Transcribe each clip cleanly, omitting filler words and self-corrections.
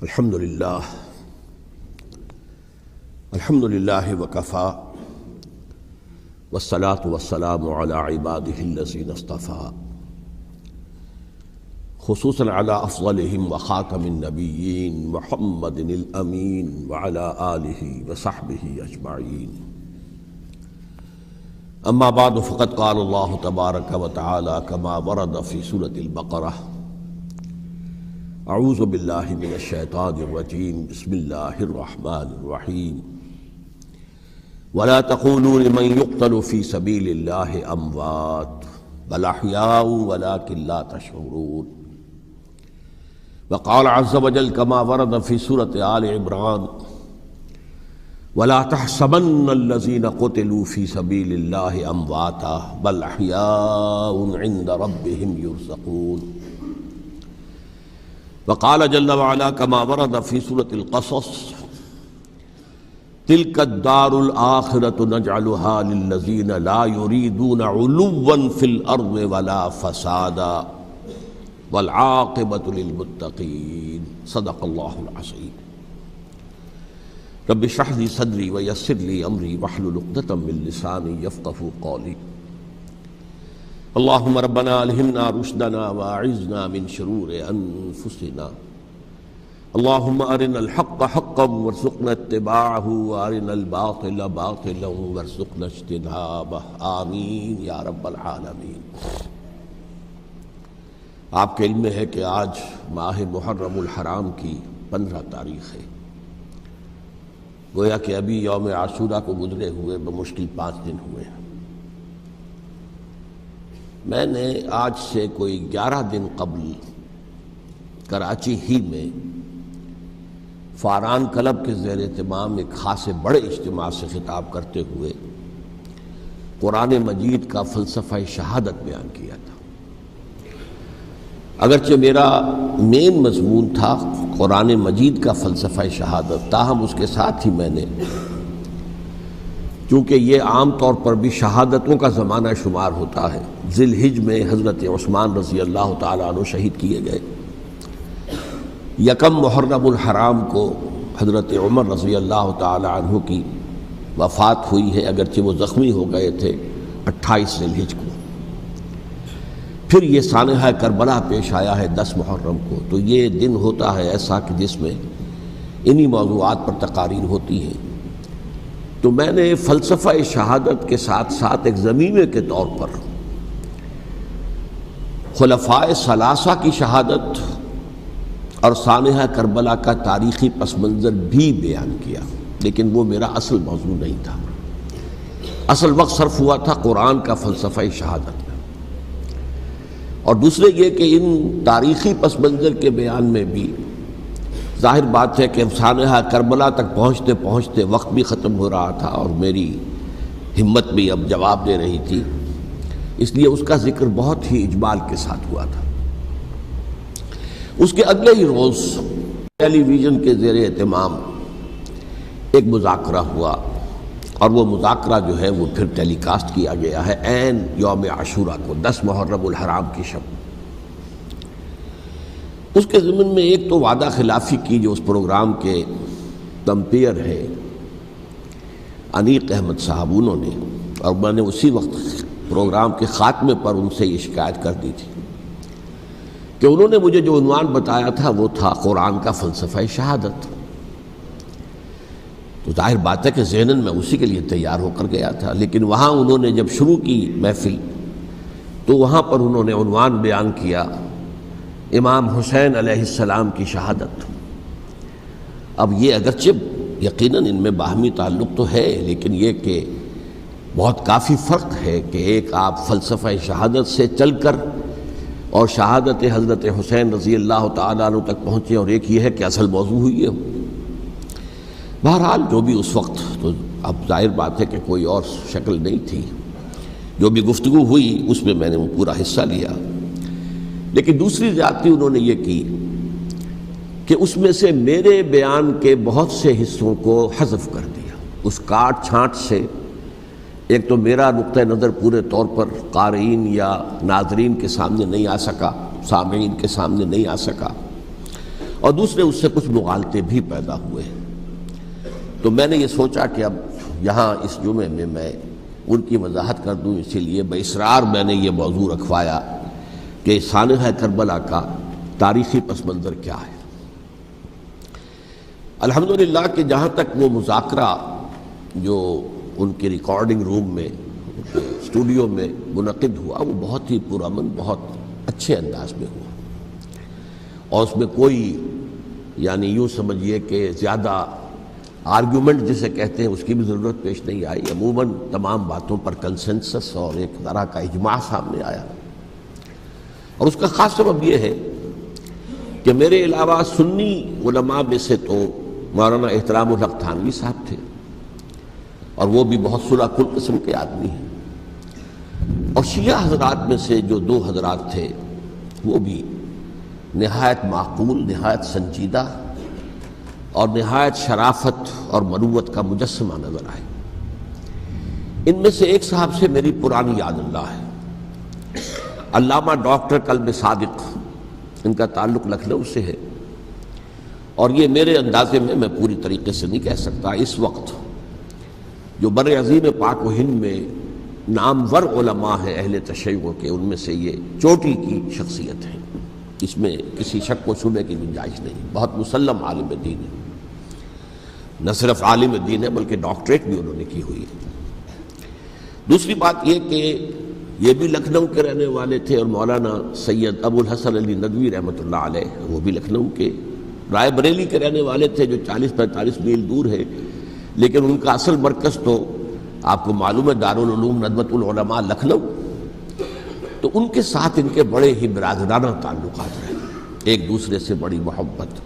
الحمد للہ وکفا والصلاة والسلام علی عباده الذین اصطفى خصوصا علی افضلهم وخاتم النبیین محمد الامین وعلی آلہ وصحبہ اجمعین. اما بعد فقد قال اللہ تبارک وتعالی کما ورد فی سورۃ البقرہ: اعوذ باللہ من الشیطان الرجیم بسم اللہ الرحمن الرحیم ولا تقولوا لمن يقتل في سبيل الله اموات بل احیاء ولكن لا تشعرون. وقال عز وجل كما ورد في سورة آل عمران: ولا تحسبن الذين قتلوا في سبيل الله امواتا بل احیاء عند ربهم يرزقون. وقال جل وعلا كما ورد في سورة القصص: تلك الدار الآخرة نجعلها للذين لا يريدون علوا في الأرض ولا فسادا والعاقبة للمتقين. صدق الله العظيم. رب اشرح لي صدري ويسر لي أمري واحلل عقدة من لساني يفقهوا قولي. اللهم ربنا الہمنا رشدنا واعذنا من شرور انفسنا. اللهم ارنا الحق حقا وارزقنا اتباعه وارنا الباطل باطلا وارزقنا اجتنابه. آمین یا رب العالمین. آپ کے علم میں ہے کہ آج ماہ محرم الحرام کی 15 تاریخ ہے. گویا کہ ابھی یوم عاشوراء کو گزرے ہوئے بمشکل 5 دن ہوئے ہیں. میں نے آج سے کوئی 11 دن قبل کراچی ہی میں فاران کلب کے زیر اہتمام ایک خاصے بڑے اجتماع سے خطاب کرتے ہوئے قرآن مجید کا فلسفہ شہادت بیان کیا تھا. اگرچہ میرا مین مضمون تھا قرآن مجید کا فلسفہ شہادت، تاہم اس کے ساتھ ہی میں نے، چونکہ یہ عام طور پر بھی شہادتوں کا زمانہ شمار ہوتا ہے، ذی الحج میں حضرت عثمان رضی اللہ تعالیٰ عنہ شہید کیے گئے، یکم محرم الحرام کو حضرت عمر رضی اللہ تعالیٰ عنہ کی وفات ہوئی ہے، اگرچہ وہ زخمی ہو گئے تھے 28 ذی الحج کو. پھر یہ سانحہ کربلا پیش آیا ہے 10 محرم کو. تو یہ دن ہوتا ہے ایسا کہ جس میں انہی موضوعات پر تقاریر ہوتی ہیں. تو میں نے فلسفہ شہادت کے ساتھ ساتھ ایک ضمیمے کے طور پر خلفائے ثلاثہ کی شہادت اور سانحہ کربلا کا تاریخی پس منظر بھی بیان کیا، لیکن وہ میرا اصل موضوع نہیں تھا. اصل وقت صرف ہوا تھا قرآن کا فلسفہ شہادت میں. اور دوسرے یہ کہ ان تاریخی پس منظر کے بیان میں بھی ظاہر بات ہے کہ سانحہ کربلا تک پہنچتے پہنچتے وقت بھی ختم ہو رہا تھا اور میری ہمت بھی اب جواب دے رہی تھی، اس لیے اس کا ذکر بہت ہی اجمال کے ساتھ ہوا تھا. اس کے اگلے ہی روز ٹیلی ویژن کے زیر اہتمام ایک مذاکرہ ہوا، اور وہ مذاکرہ جو ہے وہ پھر ٹیلی کاسٹ کیا گیا ہے عین یوم عاشوراء کو، 10 محرم الحرام کی شب. اس کے ضمن میں ایک تو وعدہ خلافی کی جو اس پروگرام کے کمپیئر ہے انیق احمد صاحب، انہوں نے، اور میں نے اسی وقت پروگرام کے خاتمے پر ان سے یہ شکایت کر دی تھی کہ انہوں نے مجھے جو عنوان بتایا تھا وہ تھا قرآن کا فلسفہ شہادت. تو ظاہر بات ہے کہ ذہناً میں اسی کے لیے تیار ہو کر گیا تھا، لیکن وہاں انہوں نے جب شروع کی محفل تو وہاں پر انہوں نے عنوان بیان کیا امام حسین علیہ السلام کی شہادت. اب یہ اگرچہ یقیناً ان میں باہمی تعلق تو ہے، لیکن یہ کہ بہت کافی فرق ہے کہ ایک آپ فلسفہ شہادت سے چل کر اور شہادت حضرت حسین رضی اللہ تعالیٰ عنہ تک پہنچے، اور ایک یہ ہے کہ اصل موضوع ہوئی ہے. بہرحال جو بھی اس وقت، تو اب ظاہر بات ہے کہ کوئی اور شکل نہیں تھی، جو بھی گفتگو ہوئی اس میں میں نے وہ پورا حصہ لیا. لیکن دوسری زیادتی انہوں نے یہ کی کہ اس میں سے میرے بیان کے بہت سے حصوں کو حذف کر دیا. اس کاٹ چھانٹ سے ایک تو میرا نقطہ نظر پورے طور پر قارئین یا ناظرین کے سامنے نہیں آ سکا، سامعین کے سامنے نہیں آ سکا، اور دوسرے اس سے کچھ مغالطے بھی پیدا ہوئے ہیں۔ تو میں نے یہ سوچا کہ اب یہاں اس جمعے میں میں ان کی وضاحت کر دوں، اسی لیے باصرار میں نے یہ موضوع رکھوایا کہ سانحہ کربلا کا تاریخی پس منظر کیا ہے۔ الحمدللہ کہ جہاں تک وہ مذاکرہ جو ان کے ریکارڈنگ روم میں اسٹوڈیو میں منعقد ہوا وہ بہت ہی پرامن، بہت اچھے انداز میں ہوا، اور اس میں کوئی یعنی یوں سمجھیے کہ زیادہ آرگیومنٹ جسے کہتے ہیں اس کی بھی ضرورت پیش نہیں آئی۔ عموماً تمام باتوں پر کنسنسس اور ایک طرح کا اجماع سامنے آیا، اور اس کا خاص سبب یہ ہے کہ میرے علاوہ سنی علماء میں سے تو مولانا احترام الحق تھانوی صاحب تھے، اور وہ بھی بہت صلح کل قسم کے آدمی ہیں، اور شیعہ حضرات میں سے جو دو حضرات تھے وہ بھی نہایت معقول، نہایت سنجیدہ اور نہایت شرافت اور مروت کا مجسمہ نظر آئے۔ ان میں سے ایک صاحب سے میری پرانی یاد اللہ ہے، علامہ ڈاکٹر قلب صادق، ان کا تعلق لکھنؤ سے ہے، اور یہ میرے اندازے میں پوری طریقے سے نہیں کہہ سکتا، اس وقت جو بر عظیم پاک و ہند میں نامور علماء ہیں اہل تشیع کے، ان میں سے یہ چوٹی کی شخصیت ہے، اس میں کسی شک و شبے کی گنجائش نہیں، بہت مسلم عالم دین ہے، نہ صرف عالم دین ہے بلکہ ڈاکٹریٹ بھی انہوں نے کی ہوئی ہے۔ دوسری بات یہ کہ یہ بھی لکھنؤ کے رہنے والے تھے، اور مولانا سید ابو الحسن علی ندوی رحمۃ اللہ علیہ وہ بھی لکھنؤ کے، رائے بریلی کے رہنے والے تھے جو 40-45 میل دور ہے، لیکن ان کا اصل مرکز تو آپ کو معلوم ہے دارالعلوم ندوۃ العلماء لکھنؤ۔ تو ان کے ساتھ ان کے بڑے ہی برادرانہ تعلقات رہے، ایک دوسرے سے بڑی محبت،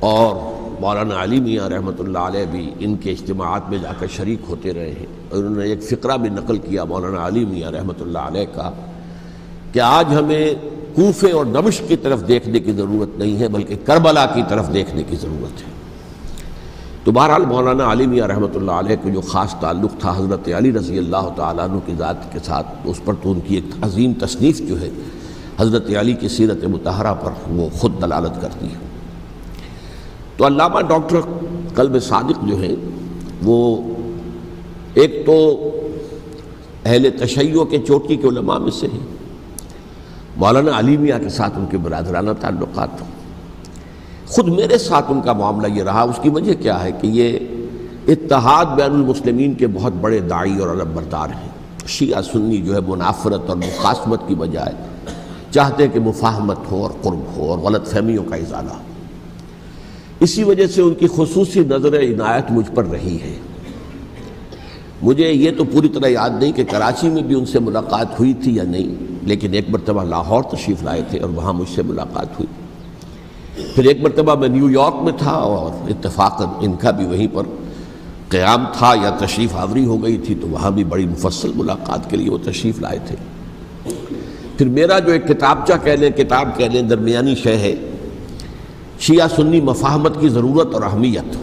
اور مولانا علی میاں رحمۃ اللہ علیہ بھی ان کے اجتماعات میں جا کر شریک ہوتے رہے ہیں، اور انہوں نے ایک فقرہ بھی نقل کیا مولانا علی میاں رحمۃ اللہ علیہ کا کہ آج ہمیں کوفے اور دمشق کی طرف دیکھنے کی ضرورت نہیں ہے بلکہ کربلا کی طرف دیکھنے کی ضرورت ہے۔ تو بہرحال مولانا علی میاں رحمۃ اللہ علیہ کو جو خاص تعلق تھا حضرت علی رضی اللہ تعالیٰ عنہ کی ذات کے ساتھ، اس پر تو ان کی ایک عظیم تصنیف جو ہے حضرت علی کی سیرت مطہرہ پر وہ خود دلالت کرتی ہے۔ تو علامہ ڈاکٹر قلب صادق جو ہیں وہ ایک تو اہل تشیع کے چوٹی کے علماء میں سے ہیں، مولانا علی میاں کے ساتھ ان کے برادرانہ تعلقات، خود میرے ساتھ ان کا معاملہ یہ رہا۔ اس کی وجہ کیا ہے کہ یہ اتحاد بین المسلمین کے بہت بڑے داعی اور علم بردار ہیں۔ شیعہ سنی جو ہے منافرت اور مخاصمت کی بجائے چاہتے کہ مفاہمت ہو اور قرب ہو اور غلط فہمیوں کا ازالہ ہو، اسی وجہ سے ان کی خصوصی نظر عنایت مجھ پر رہی ہے۔ مجھے یہ تو پوری طرح یاد نہیں کہ کراچی میں بھی ان سے ملاقات ہوئی تھی یا نہیں، لیکن ایک مرتبہ لاہور تشریف لائے تھے اور وہاں مجھ سے ملاقات ہوئی۔ پھر ایک مرتبہ میں نیو یارک میں تھا اور اتفاقاً ان کا بھی وہیں پر قیام تھا یا تشریف آوری ہو گئی تھی، تو وہاں بھی بڑی مفصل ملاقات کے لیے وہ تشریف لائے تھے۔ پھر میرا جو ایک کتاب کہہ لیں درمیانی شے ہے، شیعہ سنی مفاہمت کی ضرورت اور اہمیت،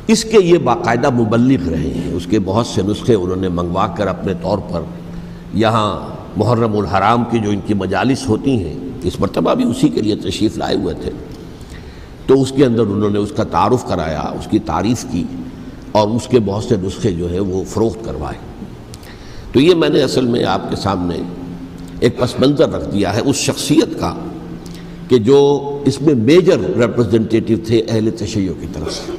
اس کے یہ باقاعدہ مبلغ رہے ہیں، اس کے بہت سے نسخے انہوں نے منگوا کر اپنے طور پر یہاں محرم الحرام کی جو ان کی مجالس ہوتی ہیں، اس مرتبہ بھی اسی کے لیے تشریف لائے ہوئے تھے، تو اس کے اندر انہوں نے اس کا تعارف کرایا، اس کی تعریف کی، اور اس کے بہت سے نسخے جو ہے وہ فروخت کروائے۔ تو یہ میں نے اصل میں آپ کے سامنے ایک پس منظر رکھ دیا ہے اس شخصیت کا کہ جو اس میں میجر ریپرزنٹیٹو تھے اہل تشیع کی طرف سے۔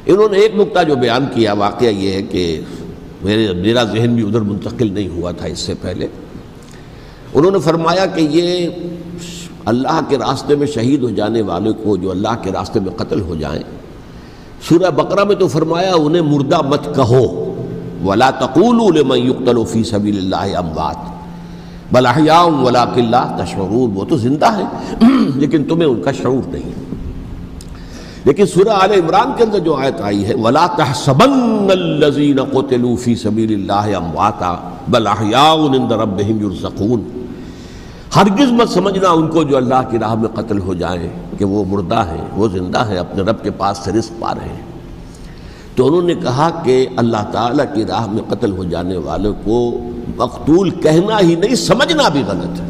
انہوں نے ایک نقطہ جو بیان کیا، واقعہ یہ ہے کہ میرا ذہن بھی ادھر منتقل نہیں ہوا تھا اس سے پہلے، انہوں نے فرمایا کہ یہ اللہ کے راستے میں شہید ہو جانے والے کو جو اللہ کے راستے میں قتل ہو جائیں، سورہ بقرہ میں تو فرمایا انہیں مردہ مت کہو، وَلَا تَقُولُوا لِمَنْ يُقْتَلُ فِي سَبِيلِ اللَّهِ أَمْوَاتٌ بَلْ أَحْيَاءٌ وَلَٰكِن لَا تَشْعُرُونَ، وہ تو زندہ ہیں لیکن تمہیں ان کا شعور نہیں۔ لیکن سورہ آل عمران کے اندر جو آیت آئی ہے وَلَا تَحْسَبَنَّ الَّذِينَ قُتِلُوا فِي سَبِيلِ اللَّهِ أَمْوَاتًا بَلْ أَحْيَاءٌ عِندَ رَبِّهِمْ يُرْزَقُونَ، ہرگز مت سمجھنا ان کو جو اللہ کی راہ میں قتل ہو جائیں کہ وہ مردہ ہیں، وہ زندہ ہیں، اپنے رب کے پاس سے رزق پا رہے ہیں۔ تو انہوں نے کہا کہ اللہ تعالیٰ کی راہ میں قتل ہو جانے والے کو مقتول کہنا ہی نہیں، سمجھنا بھی غلط ہے۔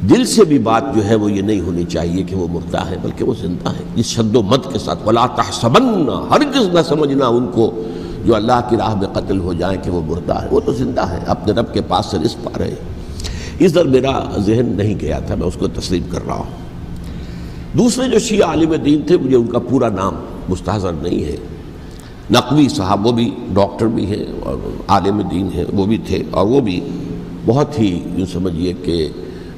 دل سے بھی بات جو ہے وہ یہ نہیں ہونی چاہیے کہ وہ مردہ ہے، بلکہ وہ زندہ ہے، اس شد و مد کے ساتھ وَلَا تَحْسَبَنَّ، ہرگز نہ سمجھنا ان کو جو اللہ کی راہ میں قتل ہو جائیں کہ وہ مردہ ہے، وہ تو زندہ ہے، اپنے رب کے پاس سے رزق پا رہے ہیں۔ اس در میرا ذہن نہیں گیا تھا، میں اس کو تسلیم کر رہا ہوں۔ دوسرے جو شیعہ عالم دین تھے، مجھے ان کا پورا نام مستحضر نہیں ہے، نقوی صاحب، وہ بھی ڈاکٹر بھی ہیں اور عالم دین ہیں، وہ بھی تھے، اور وہ بھی بہت ہی یوں سمجھیے کہ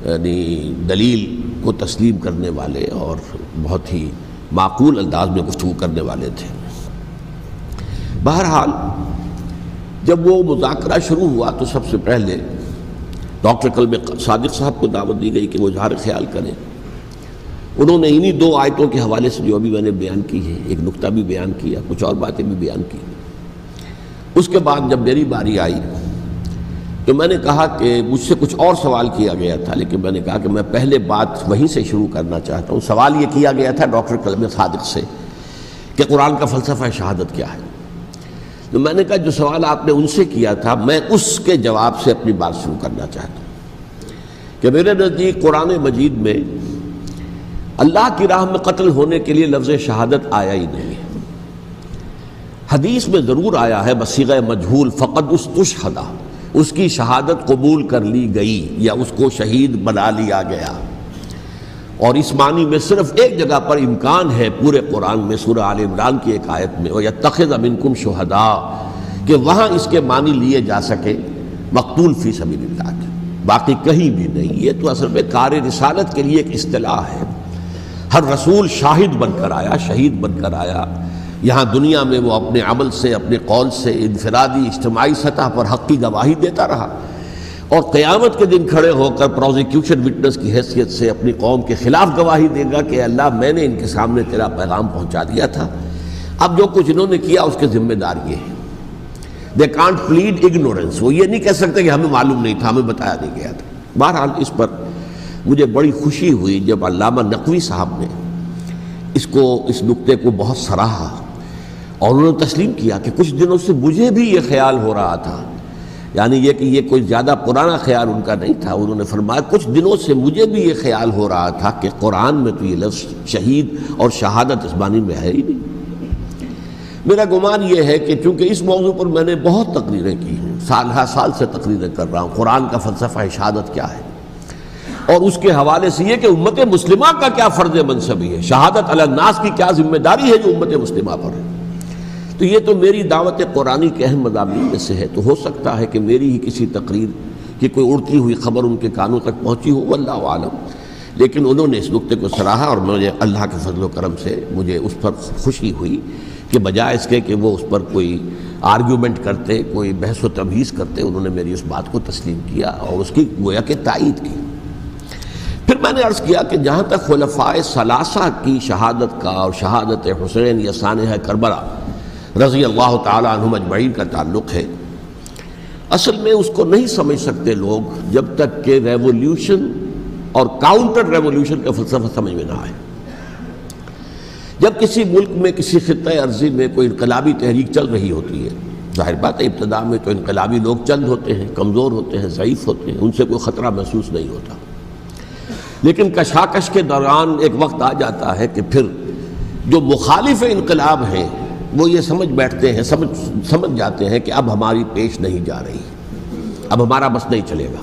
یعنی دلیل کو تسلیم کرنے والے اور بہت ہی معقول انداز میں گفتگو کرنے والے تھے۔ بہرحال جب وہ مذاکرہ شروع ہوا تو سب سے پہلے ڈاکٹر کلب صادق صاحب کو دعوت دی گئی کہ وہ اظہار خیال کریں۔ انہوں نے انہی 2 آیتوں کے حوالے سے جو ابھی میں نے بیان کی ہے، ایک نقطہ بھی بیان کیا، کچھ اور باتیں بھی بیان کی۔ اس کے بعد جب میری باری آئی تو میں نے کہا کہ مجھ سے کچھ اور سوال کیا گیا تھا، لیکن میں نے کہا کہ میں پہلے بات وہیں سے شروع کرنا چاہتا ہوں۔ سوال یہ کیا گیا تھا ڈاکٹر کلب صادق سے کہ قرآن کا فلسفہ شہادت کیا ہے، تو میں نے کہا جو سوال آپ نے ان سے کیا تھا میں اس کے جواب سے اپنی بات شروع کرنا چاہتا ہوں کہ میرے نزدیک قرآن مجید میں اللہ کی راہ میں قتل ہونے کے لیے لفظ شہادت آیا ہی نہیں ہے۔ حدیث میں ضرور آیا ہے بصیغہ مجہول، فقد استشہدہ، اس کی شہادت قبول کر لی گئی یا اس کو شہید بنا لیا گیا، اور اس معنی میں صرف ایک جگہ پر امکان ہے پورے قرآن میں، سورہ آل عمران کی ایک آیت میں، وَيَتَّخِذَ مِنْكُمْ شُهَدَاءَ، کہ وہاں اس کے معنی لیے جا سکے مقتول فی سبیل اللہ کے، باقی کہیں بھی نہیں۔ یہ تو اصل میں کار رسالت کے لیے ایک اصطلاح ہے، ہر رسول شاہد بن کر آیا، شہید بن کر آیا، یہاں دنیا میں وہ اپنے عمل سے، اپنے قول سے انفرادی اجتماعی سطح پر حق کی گواہی دیتا رہا، اور قیامت کے دن کھڑے ہو کر پروزیکیوشن وٹنس کی حیثیت سے اپنی قوم کے خلاف گواہی دے گا کہ اللہ میں نے ان کے سامنے تیرا پیغام پہنچا دیا تھا، اب جو کچھ انہوں نے کیا اس کے ذمہ دار یہ ہے۔ دے کانٹ پلیڈ اگنورنس، وہ یہ نہیں کہہ سکتے کہ ہمیں معلوم نہیں تھا، ہمیں بتایا نہیں گیا تھا۔ بہرحال اس پر مجھے بڑی خوشی ہوئی جب علامہ نقوی صاحب نے اس نقطے کو بہت سراہا، اور انہوں نے تسلیم کیا کہ کچھ دنوں سے مجھے بھی یہ خیال ہو رہا تھا، یعنی یہ کہ یہ کوئی زیادہ پرانا خیال ان کا نہیں تھا، انہوں نے فرمایا کچھ دنوں سے مجھے بھی یہ خیال ہو رہا تھا کہ قرآن میں تو یہ لفظ شہید اور شہادت اس معنی میں ہے ہی نہیں۔ میرا گمان یہ ہے کہ چونکہ اس موضوع پر میں نے بہت تقریریں کی ہیں، سال ہر سال سے تقریریں کر رہا ہوں، قرآن کا فلسفہ شہادت کیا ہے، اور اس کے حوالے سے یہ کہ امت مسلمہ کا کیا فرض منصبی ہے، شہادت علی الناس کی کیا ذمہ داری ہے جو امت مسلمہ پر ہے۔ تو یہ تو میری دعوت قرآنی کے اہم مضامین میں سے ہے، تو ہو سکتا ہے کہ میری ہی کسی تقریر کی کوئی اڑتی ہوئی خبر ان کے کانوں تک پہنچی ہو، واللہ عالم، لیکن انہوں نے اس نقطے کو سراہا، اور مجھے اللہ کے فضل و کرم سے مجھے اس پر خوشی ہوئی کہ بجائے اس کے کہ وہ اس پر کوئی آرگیومنٹ کرتے، کوئی بحث و تبحیث کرتے، انہوں نے میری اس بات کو تسلیم کیا اور اس کی گویا کہ تائید کی۔ پھر میں نے عرض کیا کہ جہاں تک خلفائے ثلاثہ کی شہادت کا اور شہادت حسین یا سانحہ کربلا رضی اللہ تعالی عنہم اجمعین کا تعلق ہے، اصل میں اس کو نہیں سمجھ سکتے لوگ جب تک کہ ریولوشن اور کاؤنٹر ریولوشن کا فلسفہ سمجھ میں نہ آئے۔ جب کسی ملک میں کسی خطہ ارضی میں کوئی انقلابی تحریک چل رہی ہوتی ہے، ظاہر بات ہے ابتدا میں تو انقلابی لوگ چند ہوتے ہیں، کمزور ہوتے ہیں، ضعیف ہوتے ہیں، ان سے کوئی خطرہ محسوس نہیں ہوتا، لیکن کشاکش کے دوران ایک وقت آ جاتا ہے کہ پھر جو مخالف انقلاب ہیں وہ یہ سمجھ بیٹھتے ہیں، سمجھ جاتے ہیں کہ اب ہماری پیش نہیں جا رہی، اب ہمارا بس نہیں چلے گا،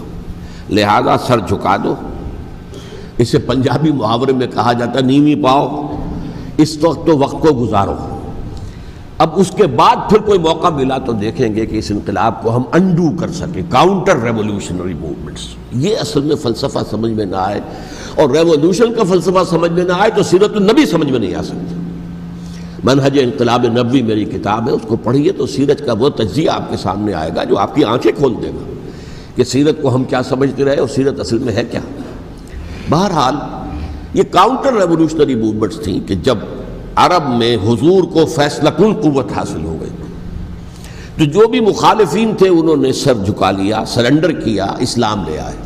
لہذا سر جھکا دو۔ اسے پنجابی محاورے میں کہا جاتا ہے نیوی پاؤ، اس وقت تو وقت کو گزارو، اب اس کے بعد پھر کوئی موقع ملا تو دیکھیں گے کہ اس انقلاب کو ہم انڈو کر سکیں، کاؤنٹر ریولوشنری موومنٹس۔ یہ اصل میں فلسفہ سمجھ میں نہ آئے، اور ریولوشن کا فلسفہ سمجھ میں نہ آئے تو سیرت النبی سمجھ میں نہیں آ سکتی۔ منہج انقلاب نبوی میری کتاب ہے، اس کو پڑھیے تو سیرت کا وہ تجزیہ آپ کے سامنے آئے گا جو آپ کی آنکھیں کھول دے گا کہ سیرت کو ہم کیا سمجھتے رہے اور سیرت اصل میں ہے کیا۔ بہرحال یہ کاؤنٹر ریولوشنری موومنٹس تھیں کہ جب عرب میں حضور کو فیصلہ کن قوت حاصل ہو گئی تو جو بھی مخالفین تھے انہوں نے سر جھکا لیا، سرنڈر کیا، اسلام لے آئے،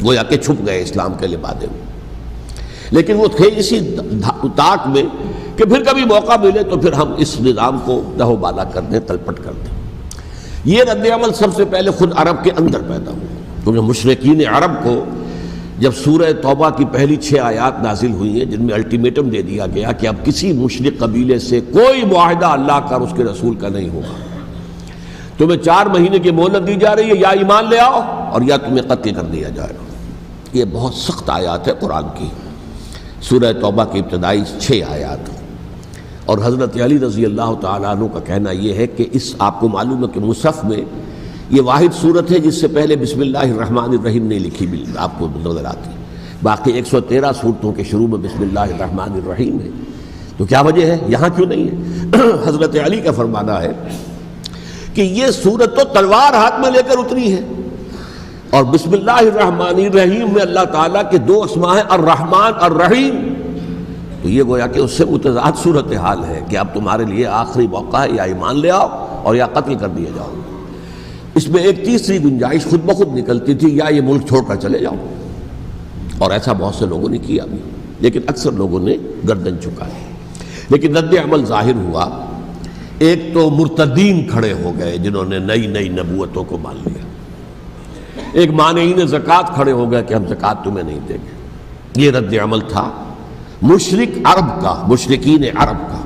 گویا کہ چھپ گئے اسلام کے لبادے میں، لیکن وہ تھے اسی طاق میں کہ پھر کبھی موقع ملے تو پھر ہم اس نظام کو دہو بالا کر دیں، تلپٹ کر دیں۔ یہ رد عمل سب سے پہلے خود عرب کے اندر پیدا ہوا، کیونکہ مشرکین عرب کو جب سورہ توبہ کی پہلی 6 آیات نازل ہوئی ہیں جن میں الٹیمیٹم دے دیا گیا کہ اب کسی مشرک قبیلے سے کوئی معاہدہ اللہ کا اور اس کے رسول کا نہیں ہوگا، تمہیں 4 مہینے کی مہلت دی جا رہی ہے، یا ایمان لے آؤ اور یا تمہیں قتل کر دیا جائے گا۔ یہ بہت سخت آیات ہے قرآن کی، سورہ توبہ کی ابتدائی 6 آیات۔ اور حضرت علی رضی اللہ تعالیٰ عنہ کا کہنا یہ ہے کہ آپ کو معلوم ہے کہ مصحف میں یہ واحد صورت ہے جس سے پہلے بسم اللہ الرحمن الرحیم نہیں لکھی، آپ کو نظر آتی، باقی 113 صورتوں کے شروع میں بسم اللہ الرحمن الرحیم ہے۔ تو کیا وجہ ہے یہاں کیوں نہیں ہے؟ حضرت علی کا فرمانا ہے کہ یہ صورت تو تلوار ہاتھ میں لے کر اتری ہے، اور بسم اللہ الرحمن الرحیم میں اللہ تعالیٰ کے 2 اسماء ہیں، الرحمن الرحیم، تو یہ گویا کہ اس سے متضاد صورتحال ہے کہ اب تمہارے لیے آخری موقع ہے، یا ایمان لے آؤ اور یا قتل کر دیا جاؤ۔ اس میں ایک تیسری گنجائش خود بخود نکلتی تھی، یا یہ ملک چھوڑ کر چلے جاؤ، اور ایسا بہت سے لوگوں نے کیا بھی، لیکن اکثر لوگوں نے گردن چکائی۔ لیکن رد عمل ظاہر ہوا، ایک تو مرتدین کھڑے ہو گئے جنہوں نے نئی نبوتوں کو مان لیا، ایک مانعین زکوٰۃ کھڑے ہو گئے کہ ہم زکوٰۃ تمہیں نہیں دیں گے۔ یہ رد عمل تھا مشرک عرب کا، مشرکین عرب کا۔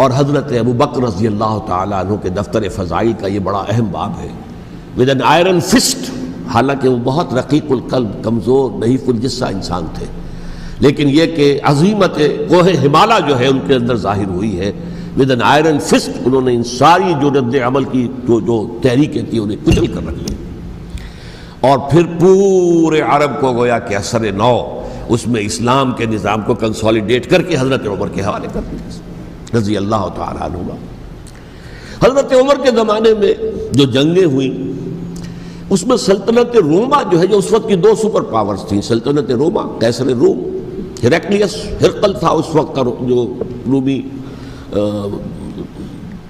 اور حضرت ابو بکر رضی اللہ تعالیٰ عنہ کے دفتر فضائل کا یہ بڑا اہم باب ہے، ود این آئرن فسٹ، حالانکہ وہ بہت رقیق القلب، کمزور، نحیف الجثہ انسان تھے، لیکن یہ کہ عظیمت کوہ ہمالیہ جو ہے ان کے اندر ظاہر ہوئی ہے، ود این آئرن فسٹ انہوں نے ان ساری جو رد عمل کی جو تحریکیں تھیں انہیں کچل کر رکھ لیا، اور پھر پورے عرب کو گویا کہ اثر نو اس میں اسلام کے نظام کو کنسولیڈیٹ کر کے حضرت عمر کے حوالے کر دیا رضی اللہ تعالیٰ عنہ۔ حضرت عمر کے زمانے میں جو جنگیں ہوئیں اس میں سلطنت روما جو ہے، جو اس وقت کی 2 سپر پاورز تھیں، سلطنت روما، قیصر روم، ہیراکلیس، ہرقل تھا اس وقت کا جو رومی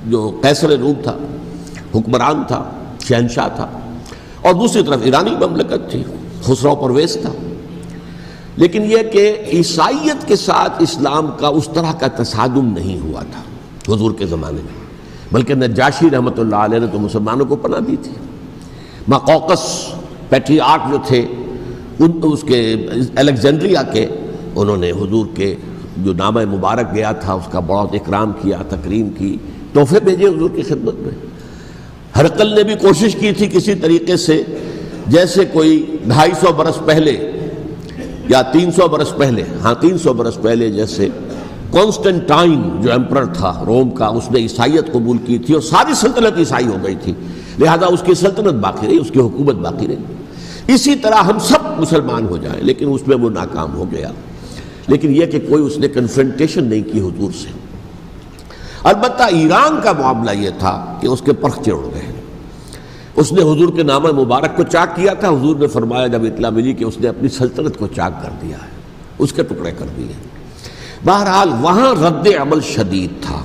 جو قیصر روم تھا، حکمران تھا، شہنشاہ تھا، اور دوسری طرف ایرانی مملکت تھی، خسرو پرویز تھا۔ لیکن یہ کہ عیسائیت کے ساتھ اسلام کا اس طرح کا تصادم نہیں ہوا تھا حضور کے زمانے میں، بلکہ نجاشی رحمۃ اللہ علیہ نے تو مسلمانوں کو پناہ دی تھی۔ مقوقس پیٹریارک جو تھے اس کے الیگزینڈریا کے، انہوں نے حضور کے جو نامہ مبارک گیا تھا اس کا بہت اکرام کیا، تکریم کی، تحفے بھیجے حضور کی خدمت میں۔ ہرقل نے بھی کوشش کی تھی کسی طریقے سے، جیسے کوئی 250 برس پہلے یا 300 برس پہلے، 300 برس پہلے جیسے کانسٹنٹائن جو ایمپرر تھا روم کا، اس نے عیسائیت قبول کی تھی اور ساری سلطنت عیسائی ہو گئی تھی، لہذا اس کی سلطنت باقی رہی، اس کی حکومت باقی رہی۔ اسی طرح ہم سب مسلمان ہو جائیں، لیکن اس میں وہ ناکام ہو گیا۔ لیکن یہ کہ کوئی اس نے کنفرنٹیشن نہیں کی حضور سے۔ البتہ ایران کا معاملہ یہ تھا کہ اس کے پرخچے اڑ گئے، اس نے حضور کے نامہ مبارک کو چاک کیا تھا، حضور نے فرمایا جب اطلاع ملی کہ اس نے اپنی سلطنت کو چاک کر دیا ہے، اس کے ٹکڑے کر دیے۔ بہرحال وہاں رد عمل شدید تھا،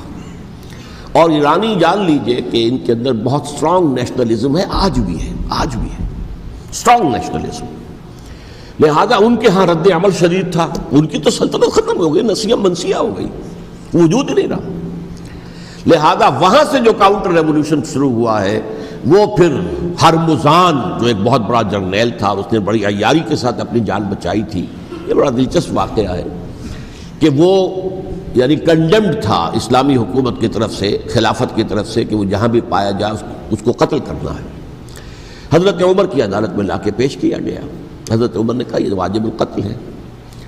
اور ایرانی جان لیجئے کہ ان کے اندر بہت سٹرانگ نیشنلزم ہے، آج بھی ہے سٹرانگ نیشنلزم، لہذا ان کے ہاں رد عمل شدید تھا۔ ان کی تو سلطنت ختم ہو گئی، نسیہ منسیہ ہو گئی، وجود ہی نہیں رہا۔ لہذا وہاں سے جو کاؤنٹر ریولوشن شروع ہوا ہے وہ پھر ہرمزان جو ایک بہت بڑا جرنیل تھا، اس نے بڑی عیاری کے ساتھ اپنی جان بچائی تھی۔ یہ بڑا دلچسپ واقعہ ہے کہ وہ یعنی کنڈیمڈ تھا اسلامی حکومت کی طرف سے، خلافت کی طرف سے، کہ وہ جہاں بھی پایا جائے اس کو قتل کرنا ہے۔ حضرت عمر کی عدالت میں لا کے پیش کیا گیا، حضرت عمر نے کہا یہ واجب القتل ہے،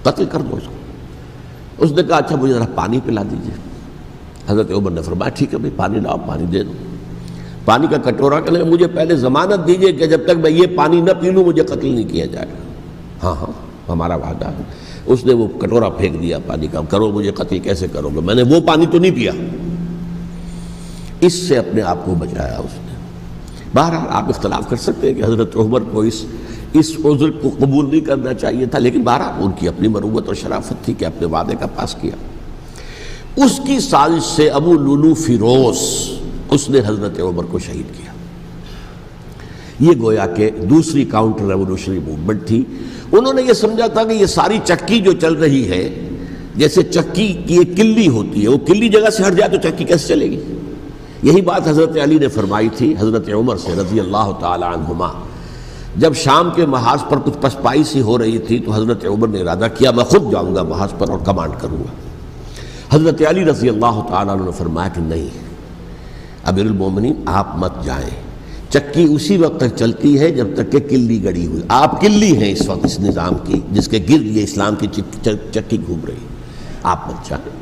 قتل کر دو اس کو۔ اس نے کہا اچھا مجھے ذرا پانی پلا دیجیے۔ حضرت عمر نے فرمایا ٹھیک ہے بھائی، پانی لاؤ، پانی دے دو۔ پانی کا کٹورا کہ مجھے پہلے ضمانت دیجیے کہ جب تک میں یہ پانی نہ پی لوں مجھے قتل نہیں کیا جائے گا۔ ہاں ہمارا وعدہ ہے۔ اس نے وہ کٹورا پھینک دیا پانی کا، کرو مجھے قتل کیسے کرو گے، میں نے وہ پانی تو نہیں پیا۔ اس سے اپنے آپ کو بچایا اس نے۔ بہرحال آپ اختلاف کر سکتے ہیں کہ حضرت عمر کو اس عذر کو قبول نہیں کرنا چاہیے تھا، لیکن بہرحال ان کی اپنی مروت اور شرافت تھی کہ اپنے وعدے کا پاس کیا۔ اس کی سازش سے ابو لولو فیروز، اس نے حضرت عمر کو شہید کیا۔ یہ گویا کہ دوسری کاؤنٹر ریولوشنری موومنٹ تھی۔ انہوں نے یہ سمجھا تھا کہ یہ ساری چکی جو چل رہی ہے، جیسے چکی کی ایک کلی ہوتی ہے، وہ کلی جگہ سے ہٹ جائے تو چکی کیسے چلے گی؟ یہی بات حضرت علی نے فرمائی تھی حضرت عمر سے رضی اللہ تعالی عنہما جب شام کے محاذ پر کچھ پسپائی سی ہو رہی تھی تو حضرت عمر نے ارادہ کیا میں خود جاؤں گا محاذ پر اور کمانڈ کروں گا۔ حضرت علی رضی اللہ تعالیٰ عنہ نے فرمایا کہ نہیں امیر المومنین آپ مت جائیں، چکی اسی وقت تک چلتی ہے جب تک کہ کلی گڑی ہوئی، آپ کلی ہیں اس وقت اس نظام کی جس کے گرد یہ اسلام کی چکی گھوم رہی، آپ مت جائیں۔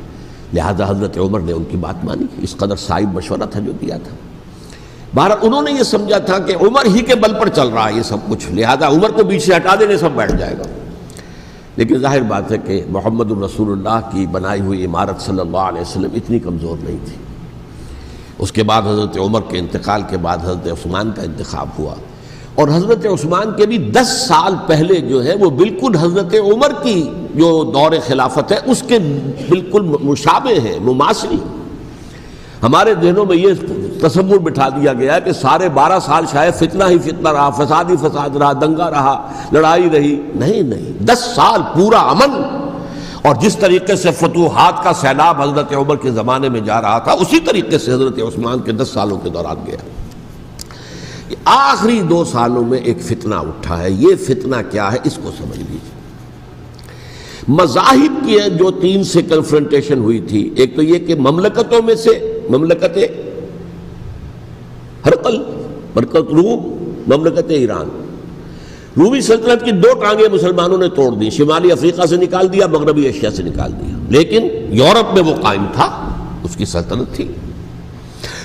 لہذا حضرت عمر نے ان کی بات مانی، اس قدر صائب مشورہ تھا جو دیا تھا۔ بہرحال انہوں نے یہ سمجھا تھا کہ عمر ہی کے بل پر چل رہا ہے یہ سب کچھ، لہذا عمر کو بیچ سے ہٹا دینے سب بیٹھ جائے گا۔ لیکن ظاہر بات ہے کہ محمد الرسول اللہ کی بنائی ہوئی عمارت صلی اللہ علیہ وسلم اتنی کمزور نہیں تھی۔ اس کے بعد حضرت عمر کے انتقال کے بعد حضرت عثمان کا انتخاب ہوا، اور حضرت عثمان کے بھی 10 سال پہلے جو ہے وہ بالکل حضرت عمر کی جو دور خلافت ہے اس کے بالکل مشابہ ہے، مماثل۔ ہمارے ذہنوں میں یہ تصور بٹھا دیا گیا ہے کہ سارے 12 سال شاید فتنہ ہی فتنہ رہا، فساد ہی فساد رہا، دنگا رہا، لڑائی رہی۔ نہیں، 10 سال پورا امن، اور جس طریقے سے فتوحات کا سیلاب حضرت عمر کے زمانے میں جا رہا تھا اسی طریقے سے حضرت عثمان کے 10 سالوں کے دوران گیا۔ آخری 2 سالوں میں ایک فتنہ اٹھا ہے، یہ فتنہ کیا ہے اس کو سمجھ لیجیے۔ مذاہب کی جو 3 سے کنفرنٹیشن ہوئی تھی، ایک تو یہ کہ مملکتوں میں سے مملکت ہرقل، مملکت روم، مملکت ایران، رومی سلطنت کی 2 ٹانگیں مسلمانوں نے توڑ دی، شمالی افریقہ سے نکال دیا، مغربی ایشیا سے نکال دیا، لیکن یورپ میں وہ قائم تھا، اس کی سلطنت تھی،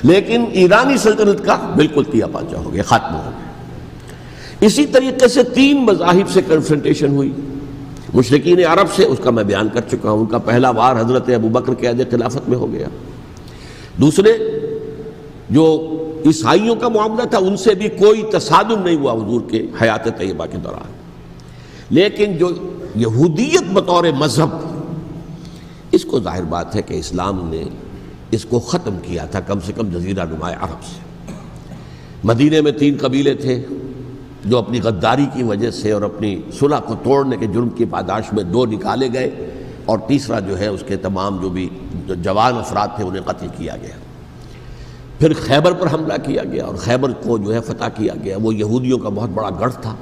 لیکن ایرانی سلطنت کا بالکل تیا پاچا ہو گیا، ختم ہو گیا۔ اسی طریقے سے 3 مذاہب سے کنفرنٹیشن ہوئی، مشرکین عرب سے، اس کا میں بیان کر چکا ہوں، ان کا پہلا وار حضرت ابوبکر کے عہد خلافت میں ہو گیا۔ دوسرے جو عیسائیوں کا معاملہ تھا ان سے بھی کوئی تصادم نہیں ہوا حضور کے حیات طیبہ کے دوران، لیکن جو یہودیت بطور مذہب، اس کو ظاہر بات ہے کہ اسلام نے اس کو ختم کیا تھا کم سے کم جزیرہ نما عرب سے۔ مدینے میں 3 قبیلے تھے جو اپنی غداری کی وجہ سے اور اپنی صلح کو توڑنے کے جرم کی پاداش میں 2 نکالے گئے، اور تیسرا جو ہے اس کے تمام جو بھی جوان افراد تھے انہیں قتل کیا گیا۔ پھر خیبر پر حملہ کیا گیا اور خیبر کو جو ہے فتح کیا گیا، وہ یہودیوں کا بہت بڑا گڑھ تھا،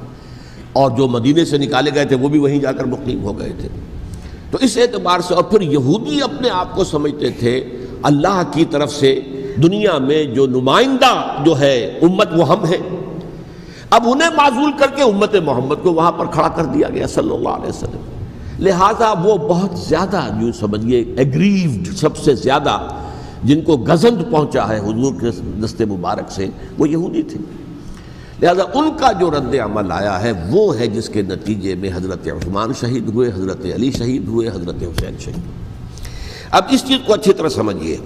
اور جو مدینے سے نکالے گئے تھے وہ بھی وہیں جا کر مقیم ہو گئے تھے۔ تو اس اعتبار سے، اور پھر یہودی اپنے آپ کو سمجھتے تھے اللہ کی طرف سے دنیا میں جو نمائندہ جو ہے امت وہ ہم ہیں، اب انہیں معزول کر کے امت محمد کو وہاں پر کھڑا کر دیا گیا صلی اللہ علیہ وسلم۔ لہٰذا وہ بہت زیادہ جو سمجھیے ایگریوڈ، سب سے زیادہ جن کو گزند پہنچا ہے حضور کے دست مبارک سے، وہ یہودی تھے۔ لہذا ان کا جو رد عمل آیا ہے وہ ہے جس کے نتیجے میں حضرت عثمان شہید ہوئے، حضرت علی شہید ہوئے، حضرت حسین شہید ہوئے۔ اب اس چیز کو اچھی طرح سمجھیے،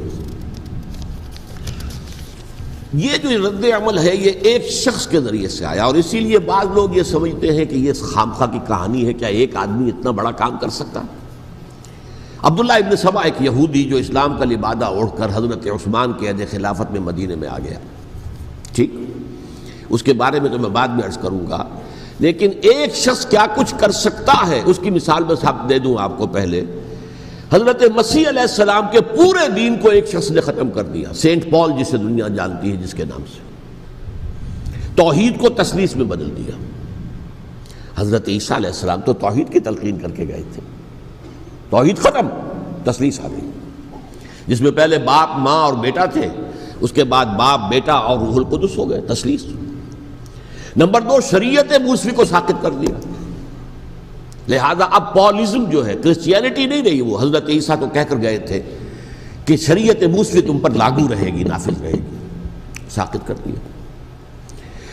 یہ جو رد عمل ہے یہ ایک شخص کے ذریعے سے آیا، اور اسی لیے بعض لوگ یہ سمجھتے ہیں کہ یہ خامخواہ کی کہانی ہے، کیا ایک آدمی اتنا بڑا کام کر سکتا؟ عبداللہ ابن سبا ایک یہودی جو اسلام کا لبادہ اوڑھ کر حضرت عثمان کے عہد خلافت میں مدینے میں آ گیا، ٹھیک، اس کے بارے میں تو میں بعد میں عرض کروں گا، لیکن ایک شخص کیا کچھ کر سکتا ہے اس کی مثال میں صاحب دے دوں آپ کو۔ پہلے حضرت مسیح علیہ السلام کے پورے دین کو ایک شخص نے ختم کر دیا، سینٹ پال جسے دنیا جانتی ہے جس کے نام سے، توحید کو تثلیث میں بدل دیا۔ حضرت عیسیٰ علیہ السلام تو توحید کی تلقین کر کے گئے تھے، توحید ختم، تثلیث آ گئی، جس میں پہلے باپ ماں اور بیٹا تھے، اس کے بعد باپ بیٹا اور روح القدس ہو گئے، تثلیث۔ نمبر 2، شریعت موسوی کو ساقط کر دیا، لہذا اب پالزم جو ہے، کرسچینٹی نہیں رہی، وہ حضرت عیسیٰ کو کہہ کر گئے تھے کہ شریعت موسوی تم پر لاگو رہے گی، نافذ رہے گی، ساقط کر دیا۔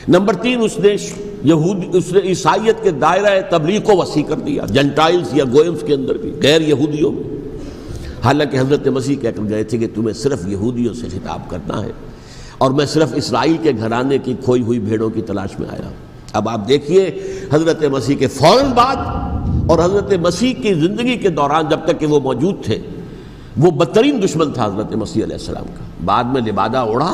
نمبر 3، اس نے عیسائیت کے دائرہ تبلیغ کو وسیع کر دیا، جنٹائلز یا گوئمز کے اندر بھی، غیر یہودیوں میں، حالانکہ حضرت مسیح کہہ کر گئے تھے کہ تمہیں صرف یہودیوں سے خطاب کرنا ہے، اور میں صرف اسرائیل کے گھرانے کی کھوئی ہوئی بھیڑوں کی تلاش میں آیا۔ اب آپ دیکھیے حضرت مسیح کے فوراً بعد اور حضرت مسیح کی زندگی کے دوران جب تک کہ وہ موجود تھے، وہ بدترین دشمن تھا حضرت مسیح علیہ السلام کا۔ بعد میں لبادہ اوڑھا،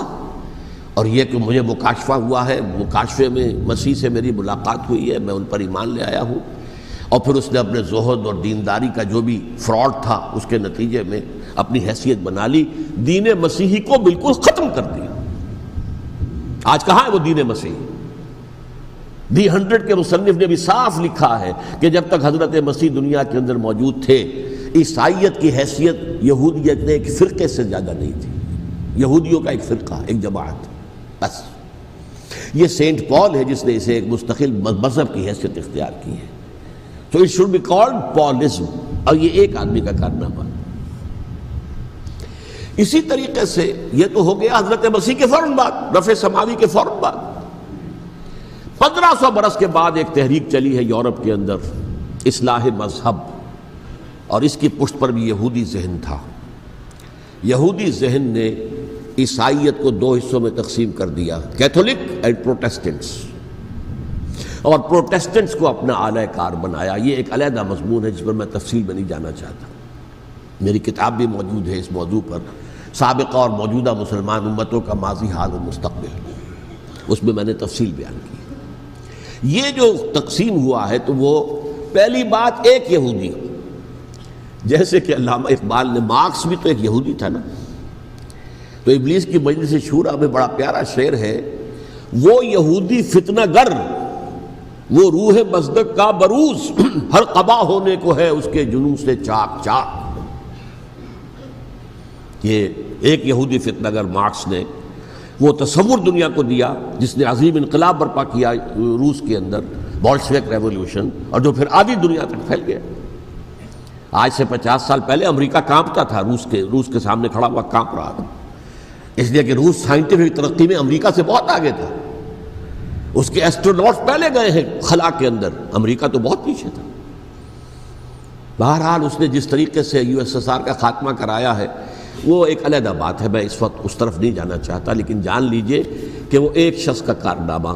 اور یہ کہ مجھے مکاشفہ ہوا ہے، مکاشفے میں مسیح سے میری ملاقات ہوئی ہے، میں ان پر ایمان لے آیا ہوں، اور پھر اس نے اپنے زہد اور دینداری کا جو بھی فراڈ تھا اس کے نتیجے میں اپنی حیثیت بنا لی، دین مسیحی کو بالکل ختم کر دیا۔ آج کہاں ہے وہ دین مسیحی؟ دی 100 کے مصنف نے بھی صاف لکھا ہے کہ جب تک حضرت مسیح دنیا کے اندر موجود تھے عیسائیت کی حیثیت یہودیت نے ایک فرقے سے زیادہ نہیں تھی، یہودیوں کا ایک فرقہ، ایک جماعت بس۔ یہ سینٹ پال ہے جس نے اسے ایک مستقل مذہب کی حیثیت اختیار کی ہے۔ تو اٹ شوڈ بی کالڈ پالزم، اور یہ ایک آدمی کا کارنامہ۔ اسی طریقے سے یہ تو ہو گیا حضرت مسیح کے فوراً بعد، رفع سماوی کے فوراً بعد۔ 1500 برس کے بعد ایک تحریک چلی ہے یورپ کے اندر، اصلاح مذہب، اور اس کی پشت پر بھی یہودی ذہن تھا۔ یہودی ذہن نے عیسائیت کو 2 حصوں میں تقسیم کر دیا، کیتھولک اینڈ پروٹیسٹنٹس، اور پروٹیسٹنٹس کو اپنا اعلی کار بنایا۔ یہ ایک علیحدہ مضمون ہے جس پر میں تفصیل میں نہیں جانا چاہتا، میری کتاب بھی موجود ہے اس موضوع پر، سابقہ اور موجودہ مسلمان امتوں کا ماضی، حال و مستقبل، اس میں میں نے تفصیل بیان کی۔ یہ جو تقسیم ہوا ہے تو وہ پہلی بات ایک یہودی، جیسے کہ علامہ اقبال نے، مارکس بھی تو ایک یہودی تھا نا، تو ابلیس کی مجلس شورا میں بڑا پیارا شعر ہے، وہ یہودی فتنہ گر، وہ روح مصدق کا بروز، ہر قبا ہونے کو ہے اس کے جنوں سے چاک چاک۔ یہ ایک یہودی فتنہ گر مارکس نے وہ تصور دنیا کو دیا جس نے عظیم انقلاب برپا کیا روس کے اندر، بولشوک ریولوشن، اور جو پھر آدھی دنیا تک پھیل گیا۔ آج سے 50 سال پہلے امریکہ کانپتا تھا، روس کے سامنے کھڑا ہوا کانپ رہا تھا، اس لیے کہ روس سائنٹیفک ترقی میں امریکہ سے بہت آگے تھا، اس کے ایسٹروناٹس پہلے گئے ہیں خلا کے اندر، امریکہ تو بہت پیچھے تھا۔ بہرحال اس نے جس طریقے سے USSR کا خاتمہ کرایا ہے وہ ایک علیحدہ بات ہے، میں اس وقت اس طرف نہیں جانا چاہتا، لیکن جان لیجئے کہ وہ ایک شخص کا کارنامہ،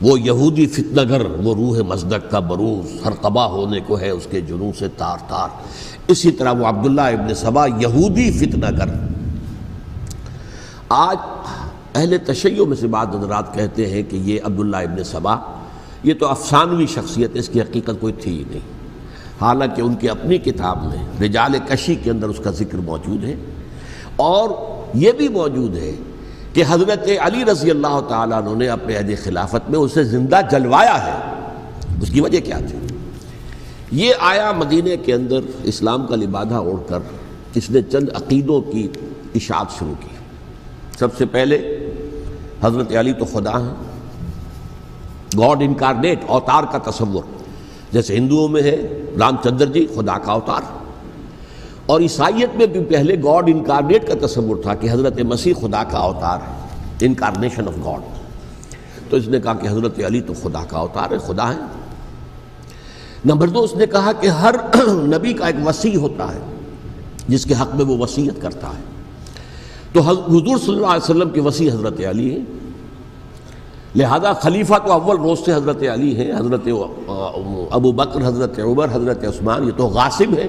وہ یہودی فتنہ گر، وہ روح مصدق کا بروز، ہر قبا ہونے کو ہے اس کے جنوں سے تار تار۔ اسی طرح وہ عبداللہ ابن سبا یہودی فتنہ گر۔ آج اہل تشیع میں سے بعض حضرات کہتے ہیں کہ یہ عبداللہ ابن سبا یہ تو افسانوی شخصیت ہے، اس کی حقیقت کوئی تھی ہی نہیں، حالانکہ ان کی اپنی کتاب میں رجال کشی کے اندر اس کا ذکر موجود ہے، اور یہ بھی موجود ہے کہ حضرت علی رضی اللہ تعالیٰ عنہ نے اپنے عہد خلافت میں اسے زندہ جلوایا ہے۔ اس کی وجہ کیا تھی؟ یہ آیا مدینے کے اندر اسلام کا لبادہ اوڑھ کر، اس نے چند عقیدوں کی اشاعت شروع کی۔ سب سے پہلے حضرت علی تو خدا ہیں، گاڈ انکارنیٹ، اوتار کا تصور، جیسے ہندوؤں میں ہے رام چندر جی خدا کا اوتار، اور عیسائیت میں بھی پہلے گاڈ انکارنیٹ کا تصور تھا کہ حضرت مسیح خدا کا اوتار ہے، انکارنیشن آف گاڈ۔ تو اس نے کہا کہ حضرت علی تو خدا کا اوتار ہے، خدا ہے۔ نمبر 2، اس نے کہا کہ ہر نبی کا ایک وصی ہوتا ہے جس کے حق میں وہ وصیت کرتا ہے، تو حضور صلی اللہ علیہ وسلم کے وصی حضرت علی ہیں، لہذا خلیفہ تو اول روز سے حضرت علی ہیں، حضرت ابو بکر، حضرت عمر، حضرت عثمان، یہ تو غاصب ہے،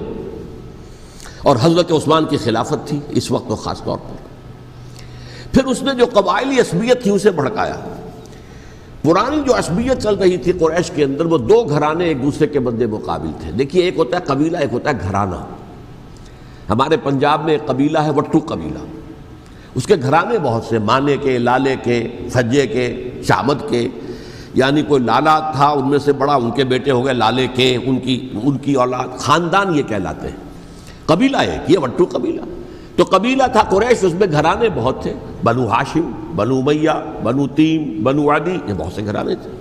اور حضرت عثمان کی خلافت تھی اس وقت تو خاص طور پر۔ پھر اس نے جو قبائلی عصبیت تھی اسے بھڑکایا۔ پرانی جو عصبیت چل رہی تھی قریش کے اندر، وہ 2 گھرانے ایک دوسرے کے مد مقابل تھے۔ دیکھیے، ایک ہوتا ہے قبیلہ، ایک ہوتا ہے گھرانہ۔ ہمارے پنجاب میں ایک قبیلہ ہے وٹو قبیلہ، اس کے گھرانے بہت سے، مانے کے، لالے کے، فجے کے، شامد کے، یعنی کوئی لالا تھا ان میں سے بڑا، ان کے بیٹے ہو گئے لالے کے، ان کی اولاد، خاندان یہ کہلاتے ہیں۔ قبیلہ ایک، یہ وٹو قبیلہ۔ تو قبیلہ تھا قریش، اس میں گھرانے بہت تھے، بنو ہاشم، بنو امیہ، بنو تیم، بنو عدی، یہ بہت سے گھرانے تھے۔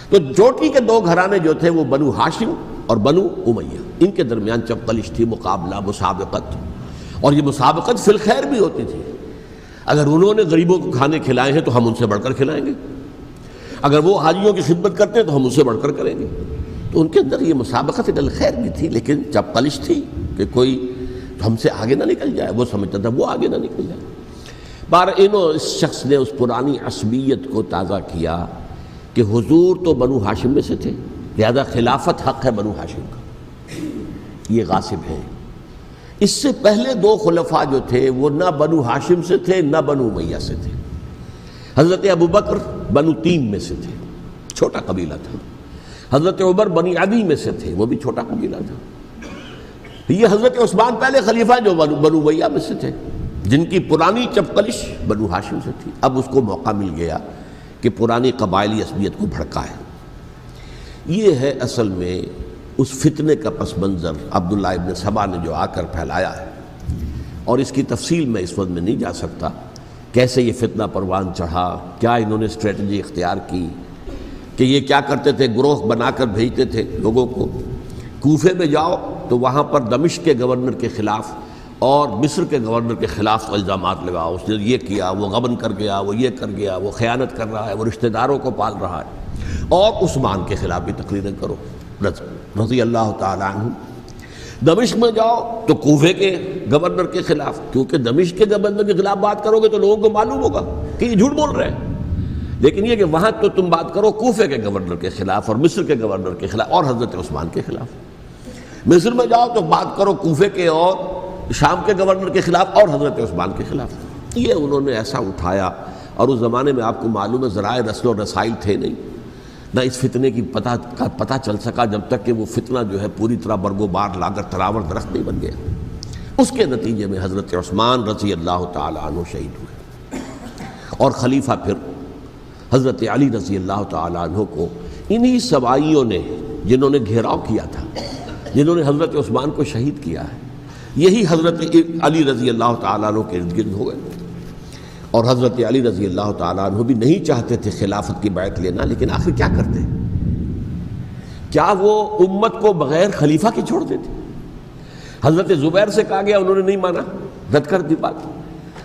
تو چوٹی کے 2 گھرانے جو تھے وہ بنو ہاشم اور بنو امیہ، ان کے درمیان چپقلش تھی، مقابلہ، مسابقت، اور یہ مسابقت فی الخیر بھی ہوتی تھی۔ اگر انہوں نے غریبوں کو کھانے کھلائے ہیں تو ہم ان سے بڑھ کر کھلائیں گے، اگر وہ حاجیوں کی خدمت کرتے ہیں تو ہم ان سے بڑھ کر کریں گے۔ تو ان کے اندر یہ مسابقت فی الخیر بھی تھی، لیکن چپقلش تھی کہ کوئی ہم سے آگے نہ نکل جائے، وہ سمجھتا تھا وہ آگے نہ نکل جائے۔ اس شخص نے اس پرانی عصبیت کو تازہ کیا کہ حضور تو بنو ہاشم میں سے تھے، لہذا خلافت حق ہے بنو ہاشم کا، یہ غاصب ہے۔ اس سے پہلے 2 خلفاء جو تھے وہ نہ بنو ہاشم سے تھے نہ بنو امیہ سے تھے۔ حضرت ابو بکر بنو تیم میں سے تھے، چھوٹا قبیلہ تھا۔ حضرت عمر بنی عدی میں سے تھے، وہ بھی چھوٹا قبیلہ تھا۔ یہ حضرت عثمان پہلے خلیفہ جو بنو امیہ میں سے تھے، جن کی پرانی چپقلش بنو ہاشم سے تھی۔ اب اس کو موقع مل گیا کہ پرانی قبائلی عصبیت کو بھڑکائے۔ یہ ہے اصل میں اس فتنے کا پس منظر عبداللہ ابن سبا نے جو آ کر پھیلایا ہے، اور اس کی تفصیل میں اس وقت میں نہیں جا سکتا، کیسے یہ فتنہ پروان چڑھا، کیا انہوں نے اسٹریٹجی اختیار کی کہ یہ کیا کرتے تھے، گروہ بنا کر بھیجتے تھے لوگوں کو، کوفے میں جاؤ تو وہاں پر دمشق کے گورنر کے خلاف اور مصر کے گورنر کے خلاف الزامات لگاؤ، اس نے یہ کیا، وہ غبن کر گیا، وہ یہ کر گیا، وہ خیانت کر رہا ہے، وہ رشتہ داروں کو پال رہا ہے، اور عثمان کے خلاف بھی تقریریں کرو رضی اللہ تعالیٰ عنہ۔ دمشق میں جاؤ تو کوفے کے گورنر کے خلاف، کیونکہ دمشق کے گورنر کے خلاف بات کرو گے تو لوگوں کو معلوم ہوگا کہ یہ جھوٹ بول رہے ہیں، لیکن یہ کہ وہاں تو تم بات کرو کوفے کے گورنر کے خلاف اور مصر کے گورنر کے خلاف اور حضرت عثمان کے خلاف۔ مصر میں جاؤ تو بات کرو کوفے کے اور شام کے گورنر کے خلاف اور حضرت عثمان کے خلاف۔ یہ انہوں نے ایسا اٹھایا، اور اس زمانے میں آپ کو معلوم ہے ذرائع رسل و رسائل تھے نہیں، نہ اس فتنے کی پتہ چل سکا جب تک کہ وہ فتنہ جو ہے پوری طرح برگ و بار لا کر تراور درخت نہیں بن گیا۔ اس کے نتیجے میں حضرت عثمان رضی اللہ تعالیٰ عنہ شہید ہوئے، اور خلیفہ پھر حضرت علی رضی اللہ تعالیٰ عنہ کو انہی سوائیوں نے، جنہوں نے گھیراؤ کیا تھا، جنہوں نے حضرت عثمان کو شہید کیا ہے، یہی حضرت علی رضی اللہ تعالیٰ عنہ کے ارد گرد ہو گئے۔ اور حضرت علی رضی اللہ تعالیٰ عنہ بھی نہیں چاہتے تھے خلافت کی بیعت لینا، لیکن آخر کیا کرتے؟ کیا وہ امت کو بغیر خلیفہ کے چھوڑ دیتے؟ حضرت زبیر سے کہا گیا، انہوں نے نہیں مانا، رد کر دی بات۔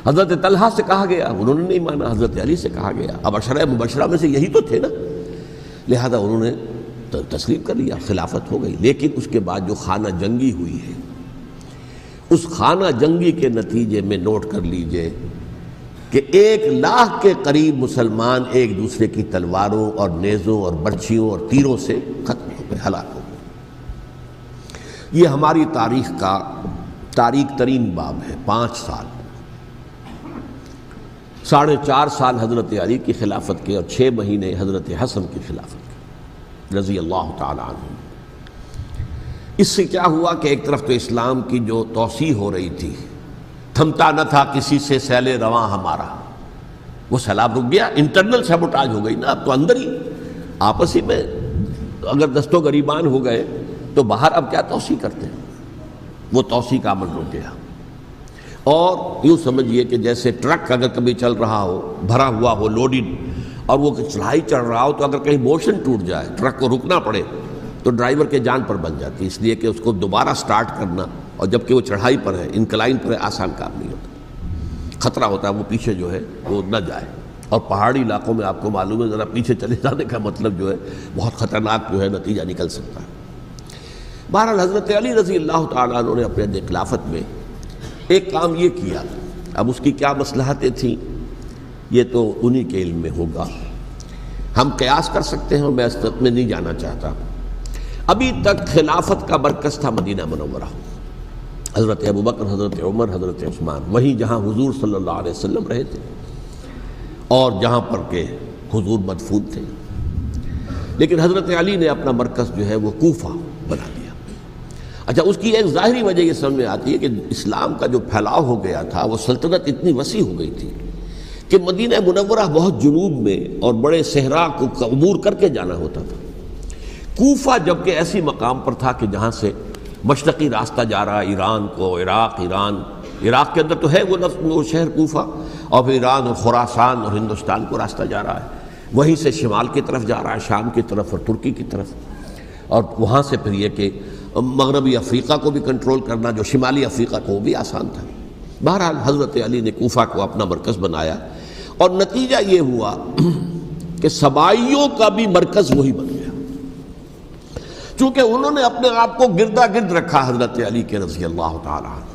حضرت طلحہ سے کہا گیا، انہوں نے نہیں مانا۔ حضرت علی سے کہا گیا، اب عشرہ مبشرہ میں سے یہی تو تھے نا، لہذا انہوں نے تسلیم کر لیا، خلافت ہو گئی۔ لیکن اس کے بعد جو خانہ جنگی ہوئی ہے، اس خانہ جنگی کے نتیجے میں نوٹ کر لیجئے کہ 1,00,000 کے قریب مسلمان ایک دوسرے کی تلواروں اور نیزوں اور برچھیوں اور تیروں سے ختم ہو گئے، ہلاک ہو گئے۔ یہ ہماری تاریخ کا تاریک ترین باب ہے۔ 5 سال، 4.5 سال حضرت علی کی خلافت کے، اور 6 مہینے حضرت حسن کی خلافت کے رضی اللہ تعالی عنہ۔ اس سے کیا ہوا کہ ایک طرف تو اسلام کی جو توسیع ہو رہی تھی، تھمتا نہ تھا کسی سے سیل رواں ہمارا، وہ سیلاب رک گیا، انٹرنل سیبوٹاج ہو گئی نا، اب تو اندر ہی آپس ہی میں اگر دست و گریبان ہو گئے تو باہر اب کیا توسیع کرتے ہیں، وہ توسیع کا عمل رک گیا۔ اور یوں سمجھیے کہ جیسے ٹرک اگر کبھی چل رہا ہو، بھرا ہوا ہو، لوڈڈ، اور وہ چڑھائی چڑھ رہا ہو، تو اگر کہیں موشن ٹوٹ جائے، ٹرک کو رکنا پڑے، تو ڈرائیور کے جان پر بن جاتی، اس لیے کہ اس کو دوبارہ سٹارٹ کرنا، اور جبکہ وہ چڑھائی پر ہے، انکلائن پر ہے، آسان کام نہیں ہوتا، خطرہ ہوتا ہے وہ پیچھے جو ہے وہ نہ جائے۔ اور پہاڑی علاقوں میں آپ کو معلوم ہے ذرا پیچھے چلے جانے کا مطلب جو ہے بہت خطرناک جو ہے نتیجہ نکل سکتا ہے۔ بہرحال حضرت علی رضی اللہ تعالیٰ عنہ نے اپنے خلافت میں ایک کام یہ کیا، اب اس کی کیا مصلحتیں تھیں یہ تو انہی کے علم میں ہوگا، ہم قیاس کر سکتے ہیں، اور میں اس تک میں نہیں جانا چاہتا۔ ابھی تک خلافت کا مرکز تھا مدینہ منورہ، حضرت ابوبکر، حضرت عمر، حضرت عثمان، وہیں جہاں حضور صلی اللہ علیہ وسلم رہے تھے اور جہاں پر کہ حضور مدفون تھے۔ لیکن حضرت علی نے اپنا مرکز جو ہے وہ کوفہ بنا دیا۔ اچھا، اس کی ایک ظاہری وجہ یہ سمجھ میں آتی ہے کہ اسلام کا جو پھیلاؤ ہو گیا تھا، وہ سلطنت اتنی وسیع ہو گئی تھی کہ مدینہ منورہ بہت جنوب میں اور بڑے صحرا کو عبور کر کے جانا ہوتا تھا۔ کوفہ جبکہ ایسی مقام پر تھا کہ جہاں سے مشرقی راستہ جا رہا ہے ایران کو، عراق کے اندر تو ہے وہ شہر کوفہ، اور پھر ایران اور خراسان اور ہندوستان کو راستہ جا رہا ہے، وہیں سے شمال کی طرف جا رہا ہے، شام کی طرف اور ترکی کی طرف، اور وہاں سے پھر یہ کہ مغربی افریقہ کو بھی کنٹرول کرنا، جو شمالی افریقہ کو، وہ بھی آسان تھا۔ بہرحال حضرت علی نے کوفہ کو اپنا مرکز بنایا، اور نتیجہ یہ ہوا کہ سبائیوں کا بھی مرکز وہی بن گیا، چونکہ انہوں نے اپنے آپ کو گردا گرد رکھا حضرت علی کے رضی اللہ تعالیٰ عنہ۔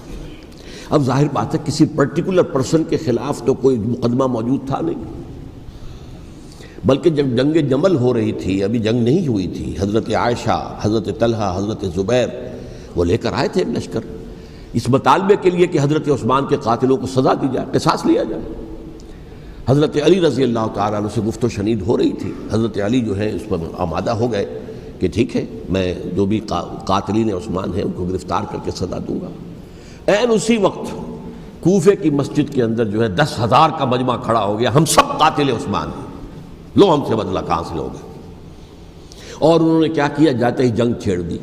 اب ظاہر بات ہے کسی پرٹیکولر پرسن کے خلاف تو کوئی مقدمہ موجود تھا نہیں، بلکہ جب جنگ جمل ہو رہی تھی، ابھی جنگ نہیں ہوئی تھی، حضرت عائشہ، حضرت طلحہ، حضرت زبیر وہ لے کر آئے تھے ایک لشکر، اس مطالبے کے لیے کہ حضرت عثمان کے قاتلوں کو سزا دی جائے، قصاص لیا جائے۔ حضرت علی رضی اللہ تعالیٰ عنہ سے گفت و شنید ہو رہی تھی، حضرت علی جو ہے اس پر آمادہ ہو گئے کہ ٹھیک ہے، میں جو بھی قاتلین عثمان ہیں ان کو گرفتار کر کے سزا دوں گا۔ عین اسی وقت کوفے کی مسجد کے اندر جو ہے 10,000 کا مجمع کھڑا ہو گیا، ہم سب قاتل عثمان ہیں، لو ہم سے بدلہ کہاں سے لوگے. اور انہوں نے کیا کیا؟ جاتے ہی جنگ چھیڑ دی.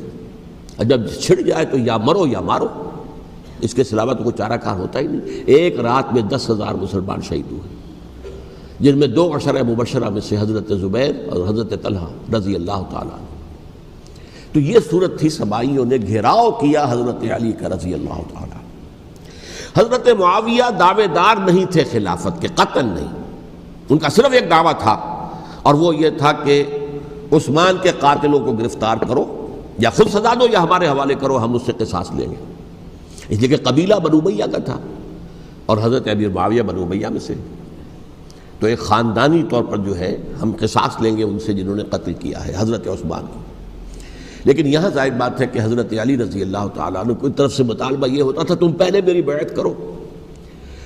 اور جب چھڑ جائے تو یا مرو یا مارو، اس کے علاوہ تو کوئی چارہ کار ہوتا ہی نہیں. ایک رات میں 10,000 مسلمان شہید ہوئے، جن میں 2 عشرہ مبشرہ میں سے حضرت زبیر اور حضرت طلحہ رضی اللہ تعالیٰ عنہ. تو یہ صورت تھی، سبائیوں نے گھیراؤ کیا حضرت علی کا رضی اللہ تعالیٰ. حضرت معاویہ دعوے دار نہیں تھے خلافت کے، قطعاً نہیں. ان کا صرف ایک دعویٰ تھا، اور وہ یہ تھا کہ عثمان کے قاتلوں کو گرفتار کرو، یا خود سزا دو یا ہمارے حوالے کرو، ہم اس سے قصاص لیں گے. اس لیے کہ قبیلہ بنو امیہ کا تھا اور حضرت امیر معاویہ بنو امیہ میں سے، تو ایک خاندانی طور پر جو ہے ہم قصاص لیں گے ان سے جنہوں نے قتل کیا ہے حضرت عثمان کو. لیکن یہاں ظاہر بات ہے کہ حضرت علی رضی اللہ تعالیٰ عنہ کی طرف سے مطالبہ یہ ہوتا تھا تم پہلے میری بیعت کرو،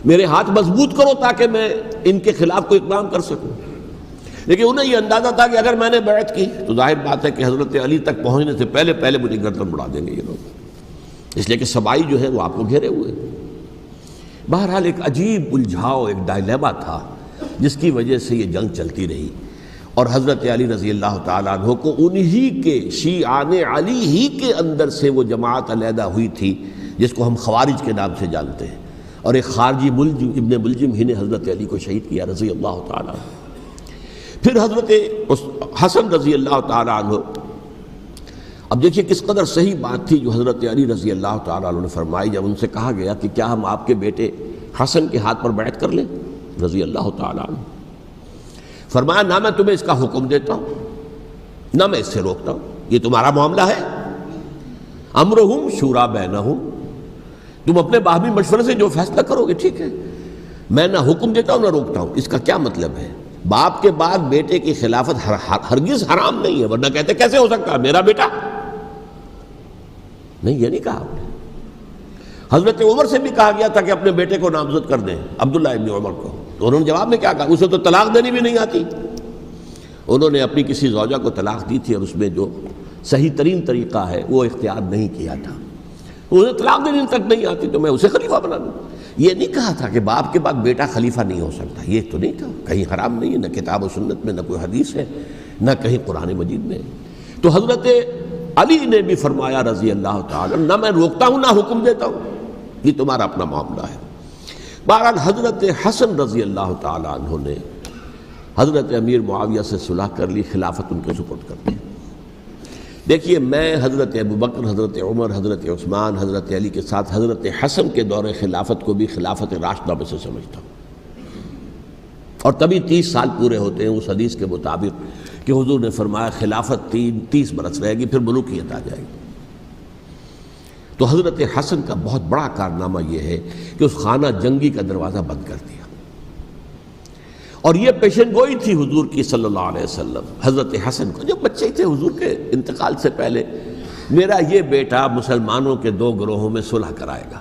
میرے ہاتھ مضبوط کرو تاکہ میں ان کے خلاف کوئی اقدام کر سکوں. لیکن انہیں یہ اندازہ تھا کہ اگر میں نے بیعت کی تو ظاہر بات ہے کہ حضرت علی تک پہنچنے سے پہلے مجھے گردن اڑا دیں گے یہ لوگ، اس لیے کہ سبائی جو ہے وہ آپ کو گھیرے ہوئے. بہرحال ایک عجیب الجھاؤ، ایک ڈائلیما تھا جس کی وجہ سے یہ جنگ چلتی رہی. اور حضرت علی رضی اللہ تعالیٰ عنہ کو انہی کے شیعان علی ہی کے اندر سے وہ جماعت علیحدہ ہوئی تھی جس کو ہم خوارج کے نام سے جانتے ہیں، اور ایک خارجی ابن ملجم ہی نے حضرت علی کو شہید کیا رضی اللہ تعالیٰ عنہ. پھر حضرت حسن رضی اللہ تعالیٰ عنہ، اب دیکھیے کس قدر صحیح بات تھی جو حضرت علی رضی اللہ تعالیٰ عنہ نے فرمائی جب ان سے کہا گیا کہ کیا ہم آپ کے بیٹے حسن کے ہاتھ پر بیعت کر لیں رضی اللہ تعالیٰ عنہ. فرمایا نہ میں تمہیں اس کا حکم دیتا ہوں نہ میں اس سے روکتا ہوں، یہ تمہارا معاملہ ہے. امرہم شورا بینہم، تم اپنے باہمی مشورے سے جو فیصلہ کرو گے ٹھیک ہے، میں نہ حکم دیتا ہوں نہ روکتا ہوں. اس کا کیا مطلب ہے؟ باپ کے بعد بیٹے کی خلافت ہرگز حرام نہیں ہے، ورنہ کہتے کیسے ہو سکتا ہے میرا بیٹا؟ نہیں، یہ نہیں کہا آپ نے. حضرت عمر سے بھی کہا گیا تھا کہ اپنے بیٹے کو نامزد کر دیں، عبداللہ ابن عمر کو، تو انہوں نے جواب میں کیا کہا؟ اسے تو طلاق دینی بھی نہیں آتی. انہوں نے اپنی کسی زوجہ کو طلاق دی تھی اور اس میں جو صحیح ترین طریقہ ہے وہ اختیار نہیں کیا تھا. انہیں طلاق دینے تک نہیں آتی تو میں اسے خلیفہ بنا دوں. یہ نہیں کہا تھا کہ باپ کے بعد بیٹا خلیفہ نہیں ہو سکتا، یہ تو نہیں تھا. کہیں حرام نہیں ہے، نہ کتاب و سنت میں، نہ کوئی حدیث ہے، نہ کہیں قرآن مجید میں. تو حضرت علی نے بھی فرمایا رضی اللہ تعالیٰ نہ میں روکتا ہوں نہ حکم دیتا ہوں، یہ تمہارا اپنا معاملہ ہے. بہرحال حضرت حسن رضی اللہ تعالیٰ عنہ نے حضرت امیر معاویہ سے صلح کر لی، خلافت ان کے سپرد کر دی. دیکھیے میں حضرت ابوبکر، حضرت عمر، حضرت عثمان، حضرت علی کے ساتھ حضرت حسن کے دور خلافت کو بھی خلافت راشدہ میں سے سمجھتا ہوں. اور تبھی 30 سال پورے ہوتے ہیں اس حدیث کے مطابق کہ حضور نے فرمایا خلافت 30 برس رہے گی پھر ملوکیت آ جائے گی. تو حضرت حسن کا بہت بڑا کارنامہ یہ ہے کہ اس خانہ جنگی کا دروازہ بند کر دیا. اور یہ پیشن گوئی تھی حضور کی صلی اللہ علیہ وسلم حضرت حسن کو جب بچے تھے حضور کے انتقال سے پہلے، میرا یہ بیٹا مسلمانوں کے 2 گروہوں میں صلح کرائے گا.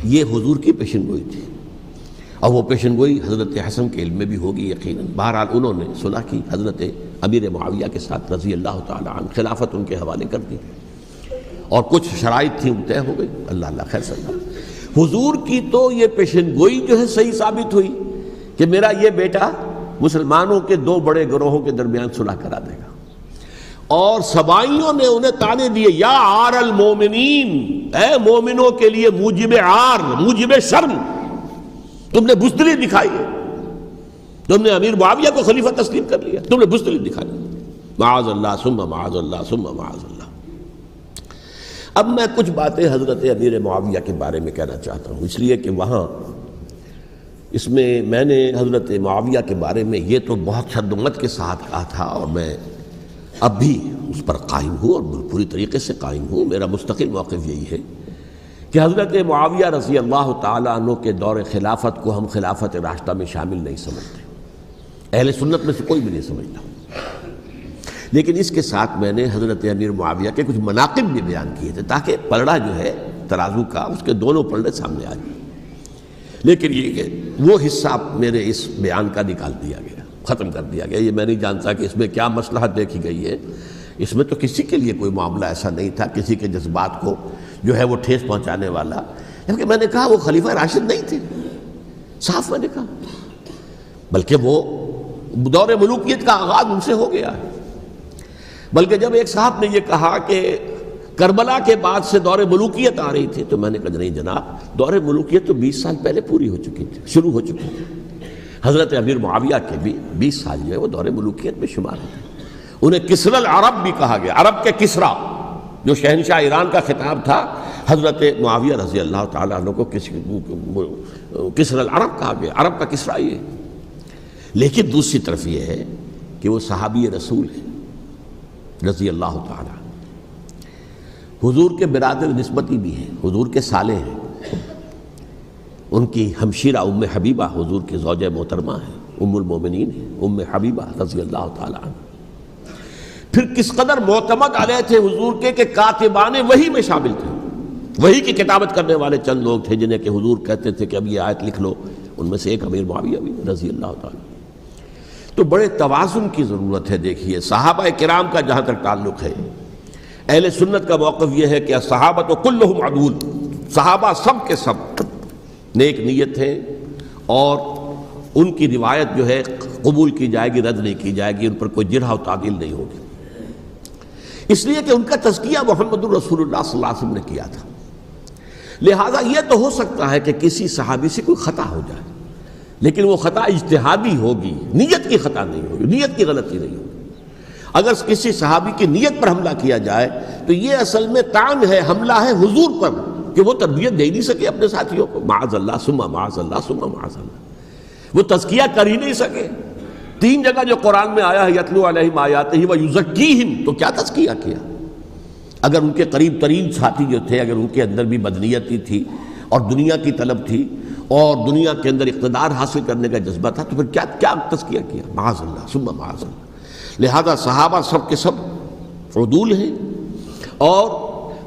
یہ حضور کی پیشن گوئی تھی، اور وہ پیشن گوئی حضرت حسن کے علم میں بھی ہوگی یقیناً. بہرحال انہوں نے صلح کی حضرت امیر معاویہ کے ساتھ رضی اللہ تعالیٰ عنہ، خلافت ان کے حوالے کر دی، اور کچھ شرائط تھیں طے ہو گئی. اللہ خیر صلی اللہ. حضور کی تو یہ پیشن گوئی جو ہے صحیح ثابت ہوئی کہ میرا یہ بیٹا مسلمانوں کے 2 بڑے گروہوں کے درمیان صلح کرا دے گا. اور سبائیوں نے انہیں تانے دیے یا عار المومنین، اے مومنوں کے لیے موجب عار، موجب شرم تم نے بزدلی دکھائی ہے، تم نے امیر معاویہ کو خلیفہ تسلیم کر لیا، تم نے بزدلی دکھائی. معاذ اللہ ثم معاذ اللہ ثم معاذ اللہ. اب میں کچھ باتیں حضرت امیر معاویہ کے بارے میں کہنا چاہتا ہوں، اس لیے کہ وہاں اس میں نے حضرت معاویہ کے بارے میں یہ تو بہت شدت کے ساتھ کہا تھا، اور میں اب بھی اس پر قائم ہوں اور پوری طریقے سے قائم ہوں. میرا مستقل موقف یہی ہے کہ حضرت معاویہ رضی اللہ تعالیٰ عنہ کے دور خلافت کو ہم خلافت راشدہ میں شامل نہیں سمجھتے، اہل سنت میں سے کوئی بھی نہیں سمجھتا. لیکن اس کے ساتھ میں نے حضرت امیر معاویہ کے کچھ مناقب بھی بیان کیے تھے تاکہ پلڑا جو ہے ترازو کا اس کے دونوں پلڑے سامنے آ جائیں. لیکن یہ کہ وہ حصہ میرے اس بیان کا نکال دیا گیا، ختم کر دیا گیا. یہ میں نہیں جانتا کہ اس میں کیا مصلحت دیکھی گئی ہے. اس میں تو کسی کے لیے کوئی معاملہ ایسا نہیں تھا کسی کے جذبات کو جو ہے وہ ٹھیس پہنچانے والا. کیونکہ میں نے کہا وہ خلیفہ راشد نہیں تھے، صاف میں نے کہا، بلکہ وہ دور ملوکیت کا آغاز ان سے ہو گیا ہے۔ بلکہ جب ایک صاحب نے یہ کہا کہ کربلا کے بعد سے دور ملوکیت آ رہی تھی، تو میں نے کہا نہیں جناب، دور ملوکیت تو 20 سال پہلے پوری ہو چکی تھی، شروع ہو چکی تھی۔ حضرت امیر معاویہ کے بھی 20 سال جو ہے وہ دور ملوکیت میں شمار ہوتے ہیں۔ انہیں کسری العرب بھی کہا گیا، عرب کے کسریٰ، جو شہنشاہ ایران کا خطاب تھا، حضرت معاویہ رضی اللہ تعالیٰ عنہ کو کسری العرب کہا گیا، عرب کا کسریٰ یہ۔ لیکن دوسری طرف یہ ہے کہ وہ صحابی رسول ہیں رضی اللہ تعالیٰ، حضور کے برادر نسبتی بھی ہیں، حضور کے سالے ہیں، ان کی ہمشیرہ ام حبیبہ حضور کی زوجہ محترمہ ہیں، ام المومنین ہیں ام حبیبہ رضی اللہ تعالیٰ عنہ۔ پھر کس قدر معتمد علیہ تھے حضور کے کہ کاتبان وحی میں شامل تھے، وحی کی کتابت کرنے والے چند لوگ تھے جنہیں کہ حضور کہتے تھے کہ اب یہ آیت لکھ لو، ان میں سے ایک امیر معاویہ بھی رضی اللہ تعالیٰ۔ تو بڑے توازن کی ضرورت ہے۔ دیکھیے صحابہ کرام کا جہاں تک تعلق ہے، اہل سنت کا موقف یہ ہے کہ صحابہ کلہم عدول، صحابہ سب کے سب نیک نیت ہیں، اور ان کی روایت جو ہے قبول کی جائے گی، رد نہیں کی جائے گی، ان پر کوئی جرح و تعدیل نہیں ہوگی، اس لیے کہ ان کا تزکیہ محمد الرسول اللہ صلی اللہ علیہ وسلم نے کیا تھا۔ لہٰذا یہ تو ہو سکتا ہے کہ کسی صحابی سے کوئی خطا ہو جائے، لیکن وہ خطا اجتہادی ہوگی، نیت کی خطا نہیں ہوگی، نیت کی غلطی نہیں ہوگی۔ اگر کسی صحابی کی نیت پر حملہ کیا جائے تو یہ اصل میں طعن ہے، حملہ ہے حضور پر کہ وہ تربیت دے نہیں سکے اپنے ساتھیوں کو، معاذ اللہ ثم معاذ اللہ ثم معاذ اللہ، وہ تزکیہ کر ہی نہیں سکے۔ 3 جگہ جو قرآن میں آیا ہے یتلو علیہم آیاتہ ویزکیہم، تو کیا تزکیہ کیا؟ اگر ان کے قریب ترین ساتھی جو تھے، اگر ان کے اندر بھی بدنیتی تھی اور دنیا کی طلب تھی اور دنیا کے اندر اقتدار حاصل کرنے کا جذبہ تھا، تو پھر کیا تزکیہ کیا؟ معاذ اللہ ثم معاذ اللہ۔ لہذا صحابہ سب کے سب عدول ہیں، اور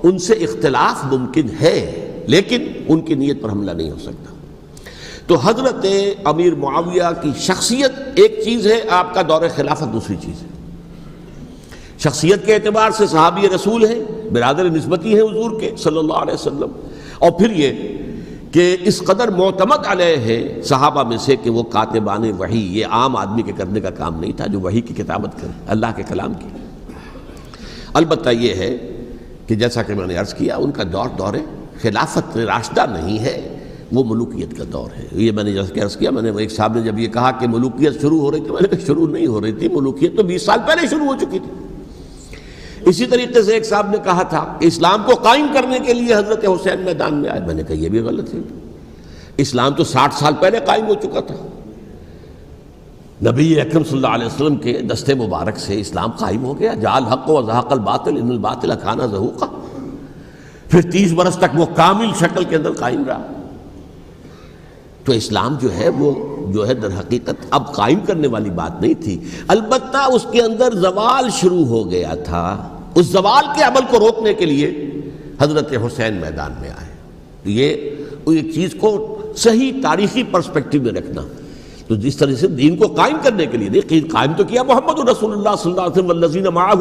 ان سے اختلاف ممکن ہے، لیکن ان کی نیت پر حملہ نہیں ہو سکتا۔ تو حضرت امیر معاویہ کی شخصیت ایک چیز ہے، آپ کا دور خلافت دوسری چیز ہے۔ شخصیت کے اعتبار سے صحابی رسول ہیں، برادر نسبتی ہیں حضور کے صلی اللہ علیہ وسلم، اور پھر یہ کہ اس قدر معتمد علیہ ہے صحابہ میں سے کہ وہ کاتبان وحی، یہ عام آدمی کے کرنے کا کام نہیں تھا جو وحی کی کتابت کرے، اللہ کے کلام کی۔ البتہ یہ ہے کہ جیسا کہ میں نے عرض کیا، ان کا دور خلافت راشدہ نہیں ہے، وہ ملوکیت کا دور ہے۔ یہ میں نے جیسا کہ عرض کیا، میں نے ایک صاحب نے جب یہ کہا کہ ملوکیت شروع ہو رہی تھی، میں نے کہا شروع نہیں ہو رہی تھی، ملوکیت تو 20 سال پہلے شروع ہو چکی تھی۔ اسی طریقے سے ایک صاحب نے کہا تھا کہ اسلام کو قائم کرنے کے لیے حضرت حسین میدان میں آئے، میں نے کہا یہ بھی غلط ہے، اسلام تو 60 سال پہلے قائم ہو چکا تھا، نبی اکرم صلی اللہ علیہ وسلم کے دست مبارک سے اسلام قائم ہو گیا، جاء الحق وزهق الباطل ان الباطل کان زہوقا، پھر 30 برس تک وہ کامل شکل کے اندر قائم رہا۔ تو اسلام جو ہے وہ جو ہے در حقیقت اب قائم کرنے والی بات نہیں تھی، البتہ اس کے اندر زوال شروع ہو گیا تھا، اس زوال کے عمل کو روکنے کے لیے حضرت حسین میدان میں آئے۔ یہ ایک چیز کو صحیح تاریخی پرسپیکٹو میں رکھنا، تو جس طرح سے دین کو قائم کرنے کے لیے دیکھیں، قائم تو کیا محمد رسول اللہ صلی اللہ علیہ وسلم والذین معہ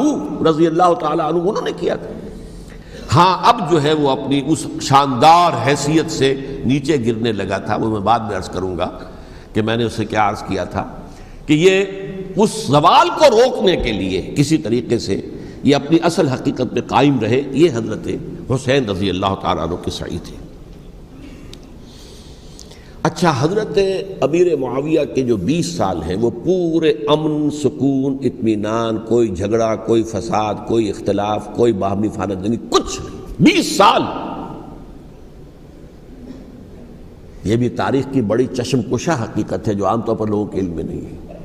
رضی اللہ تعالیٰ عنہ، انہوں نے کیا تھا۔ ہاں اب جو ہے وہ اپنی اس شاندار حیثیت سے نیچے گرنے لگا تھا، وہ میں بعد میں عرض کروں گا کہ میں نے اسے کیا عرض کیا تھا کہ یہ اس زوال کو روکنے کے لیے کسی طریقے سے یہ اپنی اصل حقیقت میں قائم رہے، یہ حضرت حسین رضی اللہ تعالیٰ عنہ کے سعی تھے۔ اچھا، حضرت امیر معاویہ کے جو 20 سال ہیں وہ پورے امن، سکون، اطمینان، کوئی جھگڑا، کوئی فساد، کوئی اختلاف، کوئی باہمی خاندانی، کچھ نہیں، 20 سال۔ یہ بھی تاریخ کی بڑی چشم کشا حقیقت ہے جو عام طور پر لوگوں کے علم میں نہیں ہے۔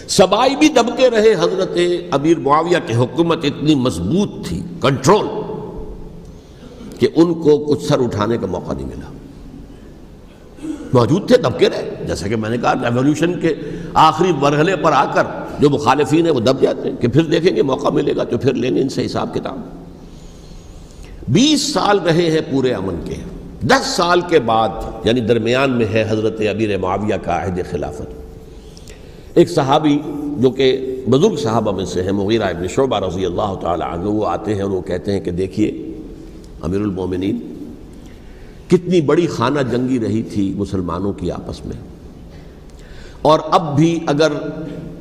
سبائی بھی دبکے رہے، حضرت امیر معاویہ کی حکومت اتنی مضبوط تھی، کنٹرول، کہ ان کو کچھ سر اٹھانے کا موقع نہیں ملا، موجود تھے، دبکے رہے۔ جیسا کہ میں نے کہا، ریولوشن کے آخری مرحلے پر آ کر جو مخالفین ہیں وہ دب جاتے ہیں کہ پھر دیکھیں گے، موقع ملے گا تو پھر لیں گے ان سے حساب کتاب۔ 20 سال رہے ہیں پورے امن کے، 10 سال کے بعد یعنی درمیان میں ہے حضرت امیر معاویہ کا عہد خلافت۔ ایک صحابی جو کہ بزرگ صحابہ میں سے ہیں، مغیرہ ابن شعبہ رضی اللہ تعالی عنہ، وہ آتے ہیں اور وہ کہتے ہیں کہ دیکھیے امیر المومنین، کتنی بڑی خانہ جنگی رہی تھی مسلمانوں کی آپس میں، اور اب بھی اگر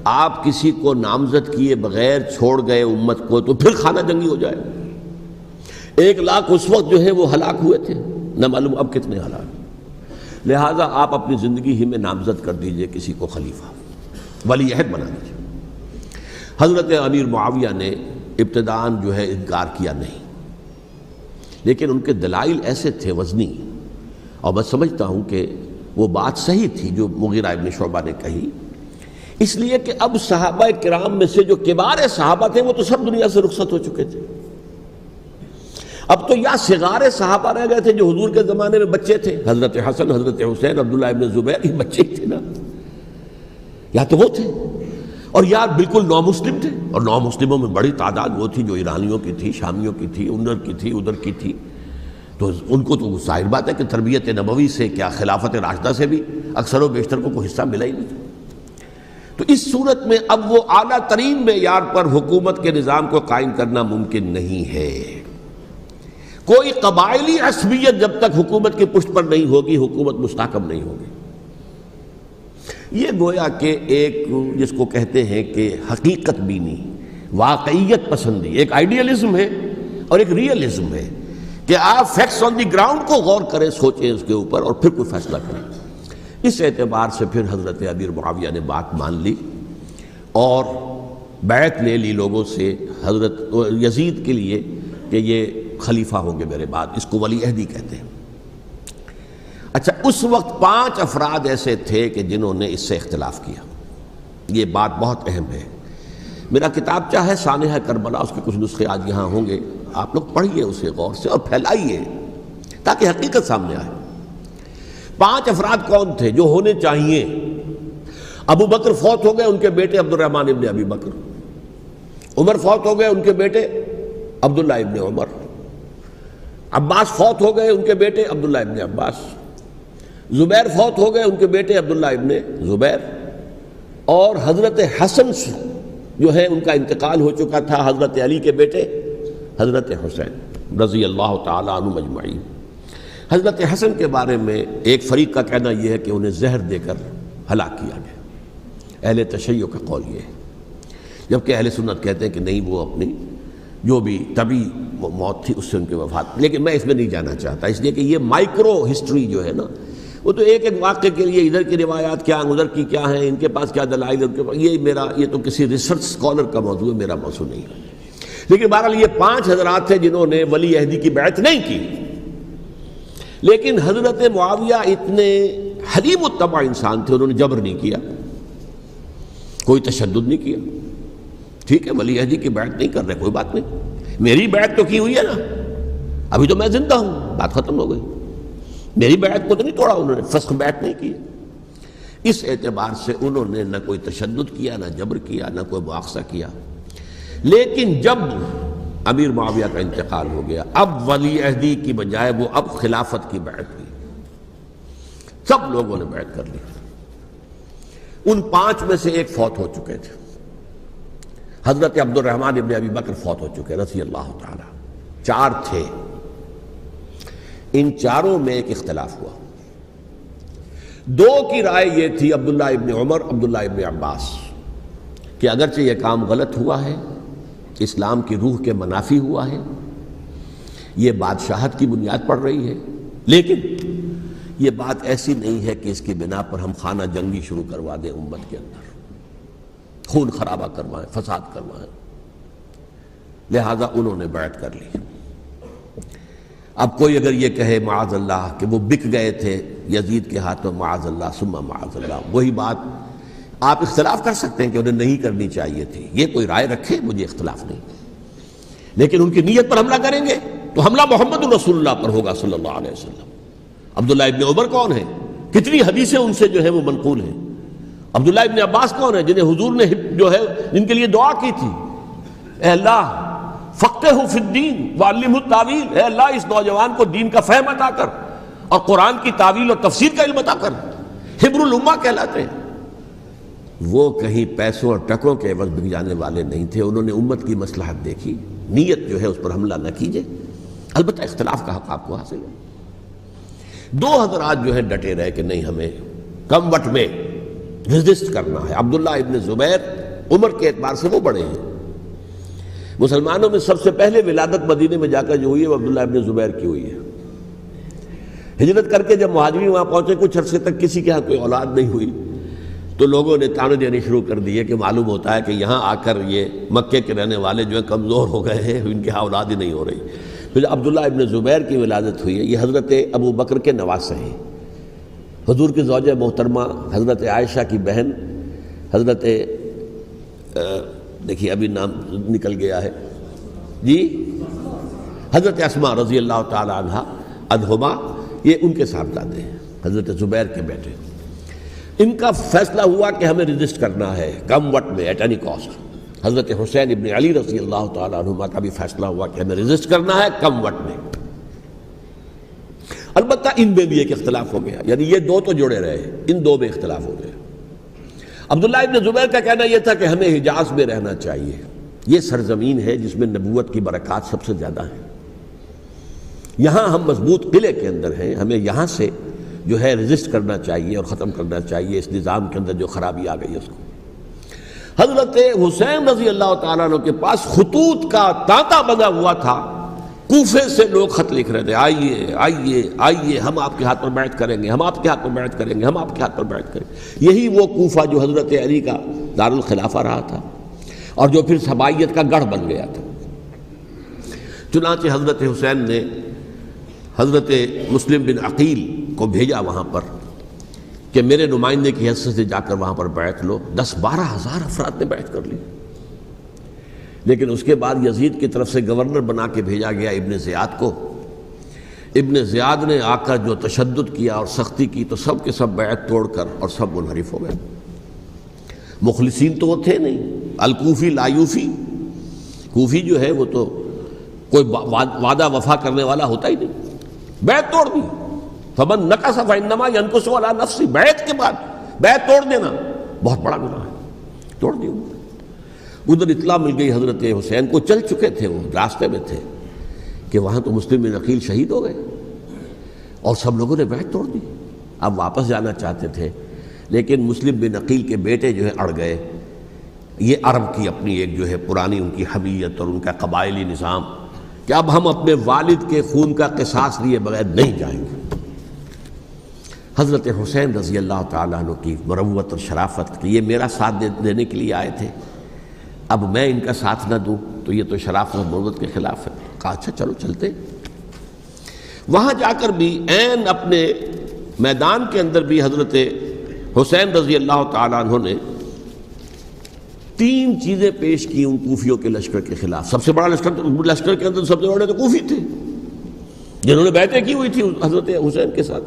آپ کسی کو نامزد کیے بغیر چھوڑ گئے امت کو تو پھر خانہ جنگی ہو جائے. 1 لاکھ اس وقت جو ہے وہ ہلاک ہوئے تھے، نہ معلوم اب کتنے ہلاک. لہٰذا آپ اپنی زندگی ہی میں نامزد کر دیجئے کسی کو خلیفہ، ولی عہد بنا دیجئے. حضرت امیر معاویہ نے ابتداءً جو ہے انکار کیا نہیں، لیکن ان کے دلائل ایسے تھے وزنی، اور میں سمجھتا ہوں کہ وہ بات صحیح تھی جو مغیرہ ابن شعبہ نے کہی، اس لیے کہ اب صحابہ کرام میں سے جو کبار صحابہ تھے وہ تو سب دنیا سے رخصت ہو چکے تھے. اب تو یا صغار صحابہ رہ گئے تھے جو حضور کے زمانے میں بچے تھے، حضرت حسن، حضرت حسین، عبداللہ ابن زبیر، یہ بچے ہی تھے نا، یا تو وہ تھے، اور یا بالکل نو مسلم تھے. اور نو مسلموں میں بڑی تعداد وہ تھی جو ایرانیوں کی تھی، شامیوں کی تھی، ادھر کی تھی، ادھر کی تھی. تو ان کو تو ظاہر بات ہے کہ تربیت نبوی سے کیا خلافت راشدہ سے بھی اکثر و بیشتر کو کوئی حصہ ملا ہی نہیں تھا. تو اس صورت میں اب وہ اعلیٰ ترین معیار پر حکومت کے نظام کو قائم کرنا ممکن نہیں ہے. کوئی قبائلی عصبیت جب تک حکومت کی پشت پر نہیں ہوگی حکومت مستحکم نہیں ہوگی. یہ گویا کہ ایک جس کو کہتے ہیں کہ حقیقت بینی، واقعیت پسندی، ایک آئیڈیلزم ہے اور ایک ریئلزم ہے کہ آپ فیکٹس آن دی گراؤنڈ کو غور کریں، سوچیں اس کے اوپر اور پھر کوئی فیصلہ کریں. اس اعتبار سے پھر حضرت امیر معاویہ نے بات مان لی اور بیعت لے لی لوگوں سے حضرت یزید کے لیے کہ یہ خلیفہ ہوں گے میرے بعد. اس کو ولی عہدی کہتے ہیں. اچھا، اس وقت 5 افراد ایسے تھے کہ جنہوں نے اس سے اختلاف کیا. یہ بات بہت اہم ہے. میرا کتابچہ ہے سانحہ کربلا، اس کے کچھ نسخے آج یہاں ہوں گے، آپ لوگ پڑھیے اسے غور سے اور پھیلائیے تاکہ حقیقت سامنے آئے. 5 افراد کون تھے جو ہونے چاہیے؟ ابو بکر فوت ہو گئے، ان کے بیٹے عبد الرحمن ابن ابی بکر. عمر فوت ہو گئے، ان کے بیٹے عبداللہ ابن عمر. عباس فوت ہو گئے، ان کے بیٹے عبداللہ ابن عباس. زبیر فوت ہو گئے، ان کے بیٹے عبداللہ ابن زبیر. اور حضرت حسن جو ہے ان کا انتقال ہو چکا تھا، حضرت علی کے بیٹے حضرت حسین رضی اللہ تعالی عنہ مجمعین. حضرت حسن کے بارے میں ایک فریق کا کہنا یہ ہے کہ انہیں زہر دے کر ہلاک کیا گیا. اہل تشیع کا قول یہ ہے، جبکہ اہل سنت کہتے ہیں کہ نہیں، وہ اپنی جو بھی طبی موت تھی اس سے ان کی وفات. لیکن میں اس میں نہیں جانا چاہتا، اس لیے کہ یہ مائکرو ہسٹری جو ہے نا، وہ تو ایک ایک واقعے کے لیے ادھر کی روایات کیا، ادھر کی کیا ہیں، ان کے پاس کیا دلائل، ان کے پاس یہ تو کسی ریسرچ اسکالر کا موضوع ہے، میرا موضوع نہیں ہے. لیکن بہرحال یہ 5 حضرات تھے جنہوں نے ولی عہدی کی بیعت نہیں کی. لیکن حضرت معاویہ اتنے حلیم الطبع انسان تھے، انہوں نے جبر نہیں کیا، کوئی تشدد نہیں کیا. ٹھیک ہے، ولی عہدی کی بیعت نہیں کر رہے، کوئی بات نہیں، میری بیعت تو کی ہوئی ہے نا، ابھی تو میں زندہ ہوں، بات ختم ہو گئی. میری بیعت کو تو نہیں توڑا انہوں نے، فسخ بیعت نہیں کی. اس اعتبار سے انہوں نے نہ کوئی تشدد کیا، نہ جبر کیا، نہ کوئی مواخذہ کیا. لیکن جب امیر معاویہ کا انتقال ہو گیا، اب ولی عہدی کی بجائے وہ اب خلافت کی بیعت ہوئی. سب لوگوں نے بیعت کر لی. ان 5 میں سے ایک فوت ہو چکے تھے. حضرت عبد الرحمن ابن ابی بکر فوت ہو چکے رضی اللہ تعالی. 4 تھے. ان 4 میں ایک اختلاف ہوا. 2 کی رائے یہ تھی، عبداللہ ابن عمر، عبداللہ ابن عباس، کہ اگرچہ یہ کام غلط ہوا ہے، اسلام کی روح کے منافی ہوا ہے، یہ بادشاہت کی بنیاد پڑ رہی ہے، لیکن یہ بات ایسی نہیں ہے کہ اس کی بنا پر ہم خانہ جنگی شروع کروا دیں، امت کے اندر خون خرابہ کروائیں، فساد کروائیں. لہذا انہوں نے بیعت کر لی. اب کوئی اگر یہ کہے معاذ اللہ کہ وہ بک گئے تھے یزید کے ہاتھ میں، معاذ اللہ ثم معاذ اللہ، وہی بات آپ اختلاف کر سکتے ہیں کہ انہیں نہیں کرنی چاہیے تھی، یہ کوئی رائے رکھے، مجھے اختلاف نہیں. لیکن ان کی نیت پر حملہ کریں گے تو حملہ محمد رسول اللہ پر ہوگا صلی اللہ علیہ وسلم. عبداللہ ابن عمر کون ہیں؟ کتنی حدیثیں ان سے جو ہے وہ منقول ہیں. عبداللہ ابن عباس کون ہیں؟ جنہیں حضور نے جو ہے جن کے لیے دعا کی تھی، اے اللہ فقہہ فی الدین وعلمہ التاویل، اے اللہ اس نوجوان کو دین کا فہم عطا کر اور قرآن کی تعویل اور تفسیر کا علم عطا کر. حبر الامہ کہلاتے ہیں. وہ کہیں پیسوں اور ٹکوں کے عوض بک جانے والے نہیں تھے. انہوں نے امت کی مصلحت دیکھی، نیت جو ہے اس پر حملہ نہ کیجیے. البتہ اختلاف کا حق آپ کو حاصل ہے. 2 حضرات جو ہے ڈٹے رہے کہ نہیں، ہمیں کم وٹ میں ریزسٹ کرنا ہے۔ عبداللہ ابن زبیر عمر کے اعتبار سے وہ بڑے ہیں، مسلمانوں میں سب سے پہلے ولادت مدینے میں جا کر جو ہوئی ہے وہ عبداللہ ابن زبیر کی ہوئی ہے۔ ہجرت کر کے جب مہاجرین وہاں پہنچے کچھ عرصے تک کسی کے ہاں کوئی اولاد نہیں ہوئی تو لوگوں نے تانے دینے شروع کر دیے کہ معلوم ہوتا ہے کہ یہاں آ کر یہ مکے کے رہنے والے جو ہیں کمزور ہو گئے ہیں، ان کے ہاں اولاد ہی نہیں ہو رہی۔ پھر عبداللہ ابن زبیر کی ولادت ہوئی ہے، یہ حضرت ابو بکر کے نواسے ہیں، حضور کی زوجہ محترمہ حضرت عائشہ کی بہن حضرت دیکھیے ابھی نام نکل گیا ہے جی، حضرت اسماء رضی اللہ تعالی عنہا عنہما، یہ ان کے صاحبزادے ہیں، حضرت زبیر کے بیٹے۔ ان کا فیصلہ ہوا کہ ہمیں رجسٹ کرنا ہے کم وقت میں ایٹ اینی کاسٹ۔ حضرت حسین ابن علی رضی اللہ تعالی عنہما کا بھی فیصلہ ہوا کہ ہمیں رجسٹ کرنا ہے کم وقت میں۔ البتہ ان میں بھی ایک اختلاف ہو گیا، یعنی یہ دو تو جڑے رہے، ان دو میں اختلاف ہو گیا۔ عبداللہ ابن زبیر کا کہنا یہ تھا کہ ہمیں حجاز میں رہنا چاہیے، یہ سرزمین ہے جس میں نبوت کی برکات سب سے زیادہ ہیں، یہاں ہم مضبوط قلعے کے اندر ہیں، ہمیں یہاں سے جو ہے رجسٹ کرنا چاہیے اور ختم کرنا چاہیے اس نظام کے اندر جو خرابی آ گئی ہے اس کو۔ حضرت حسین رضی اللہ تعالیٰ عنہ کے پاس خطوط کا تانتا بنا ہوا تھا، کوفے سے لوگ خط لکھ رہے تھے، آئیے آئیے آئیے، ہم آپ کے ہاتھ پر بیعت کریں گے، ہم آپ کے ہاتھ پر بیعت کریں گے، ہم آپ کے ہاتھ پر بیعت کریں گے۔ یہی وہ کوفہ جو حضرت علی کا دارالخلافہ رہا تھا اور جو پھر سبائیت کا گڑھ بن گیا تھا۔ چنانچہ حضرت حسین نے حضرت مسلم بن عقیل کو بھیجا وہاں پر کہ میرے نمائندے کی حیثیت سے جا کر وہاں پر بیعت لو۔ 10-12 ہزار افراد نے بیعت کر لی، لیکن اس کے بعد یزید کی طرف سے گورنر بنا کے بھیجا گیا ابن زیاد کو۔ ابن زیاد نے آ کر جو تشدد کیا اور سختی کی تو سب کے سب بیعت توڑ کر اور سب منحرف ہو گئے۔ مخلصین تو وہ تھے نہیں، الکوفی لایوفی، کوفی جو ہے وہ تو کوئی وعدہ وفا کرنے والا ہوتا ہی نہیں، بیعت توڑ دی۔ فمن نقص فانما ينقص على نفسه، بیعت کے بعد بیعت توڑ دینا بہت بڑا گناہ ہے، توڑ دی۔ ادھر اطلاع مل گئی حضرت حسین کو، چل چکے تھے، وہ راستے میں تھے کہ وہاں تو مسلم بن عقیل شہید ہو گئے اور سب لوگوں نے بیعت توڑ دی۔ اب واپس جانا چاہتے تھے لیکن مسلم بن عقیل کے بیٹے جو ہے اڑ گئے۔ یہ عرب کی اپنی ایک جو ہے پرانی ان کی حمیت اور ان کا قبائلی نظام کہ اب ہم اپنے والد کے خون کا قصاص لیے بغیر نہیں جائیں گے۔ حضرت حسین رضی اللہ تعالیٰ عنہ کی مروت اور شرافت کہ یہ میرا ساتھ دینے کے لیے آئے تھے، اب میں ان کا ساتھ نہ دوں تو یہ تو شرافت اور مروت کے خلاف ہے۔ کہا اچھا چلو چلتے۔ وہاں جا کر بھی عین اپنے میدان کے اندر بھی حضرت حسین رضی اللہ تعالیٰ عنہ نے 3 چیزیں پیش کی ان کوفیوں کے لشکر کے خلاف۔ سب سے بڑا لشکر کے اندر سب سے بڑے تو کوفی تھے جنہوں نے بیعتیں کی ہوئی تھی حضرت حسین کے ساتھ۔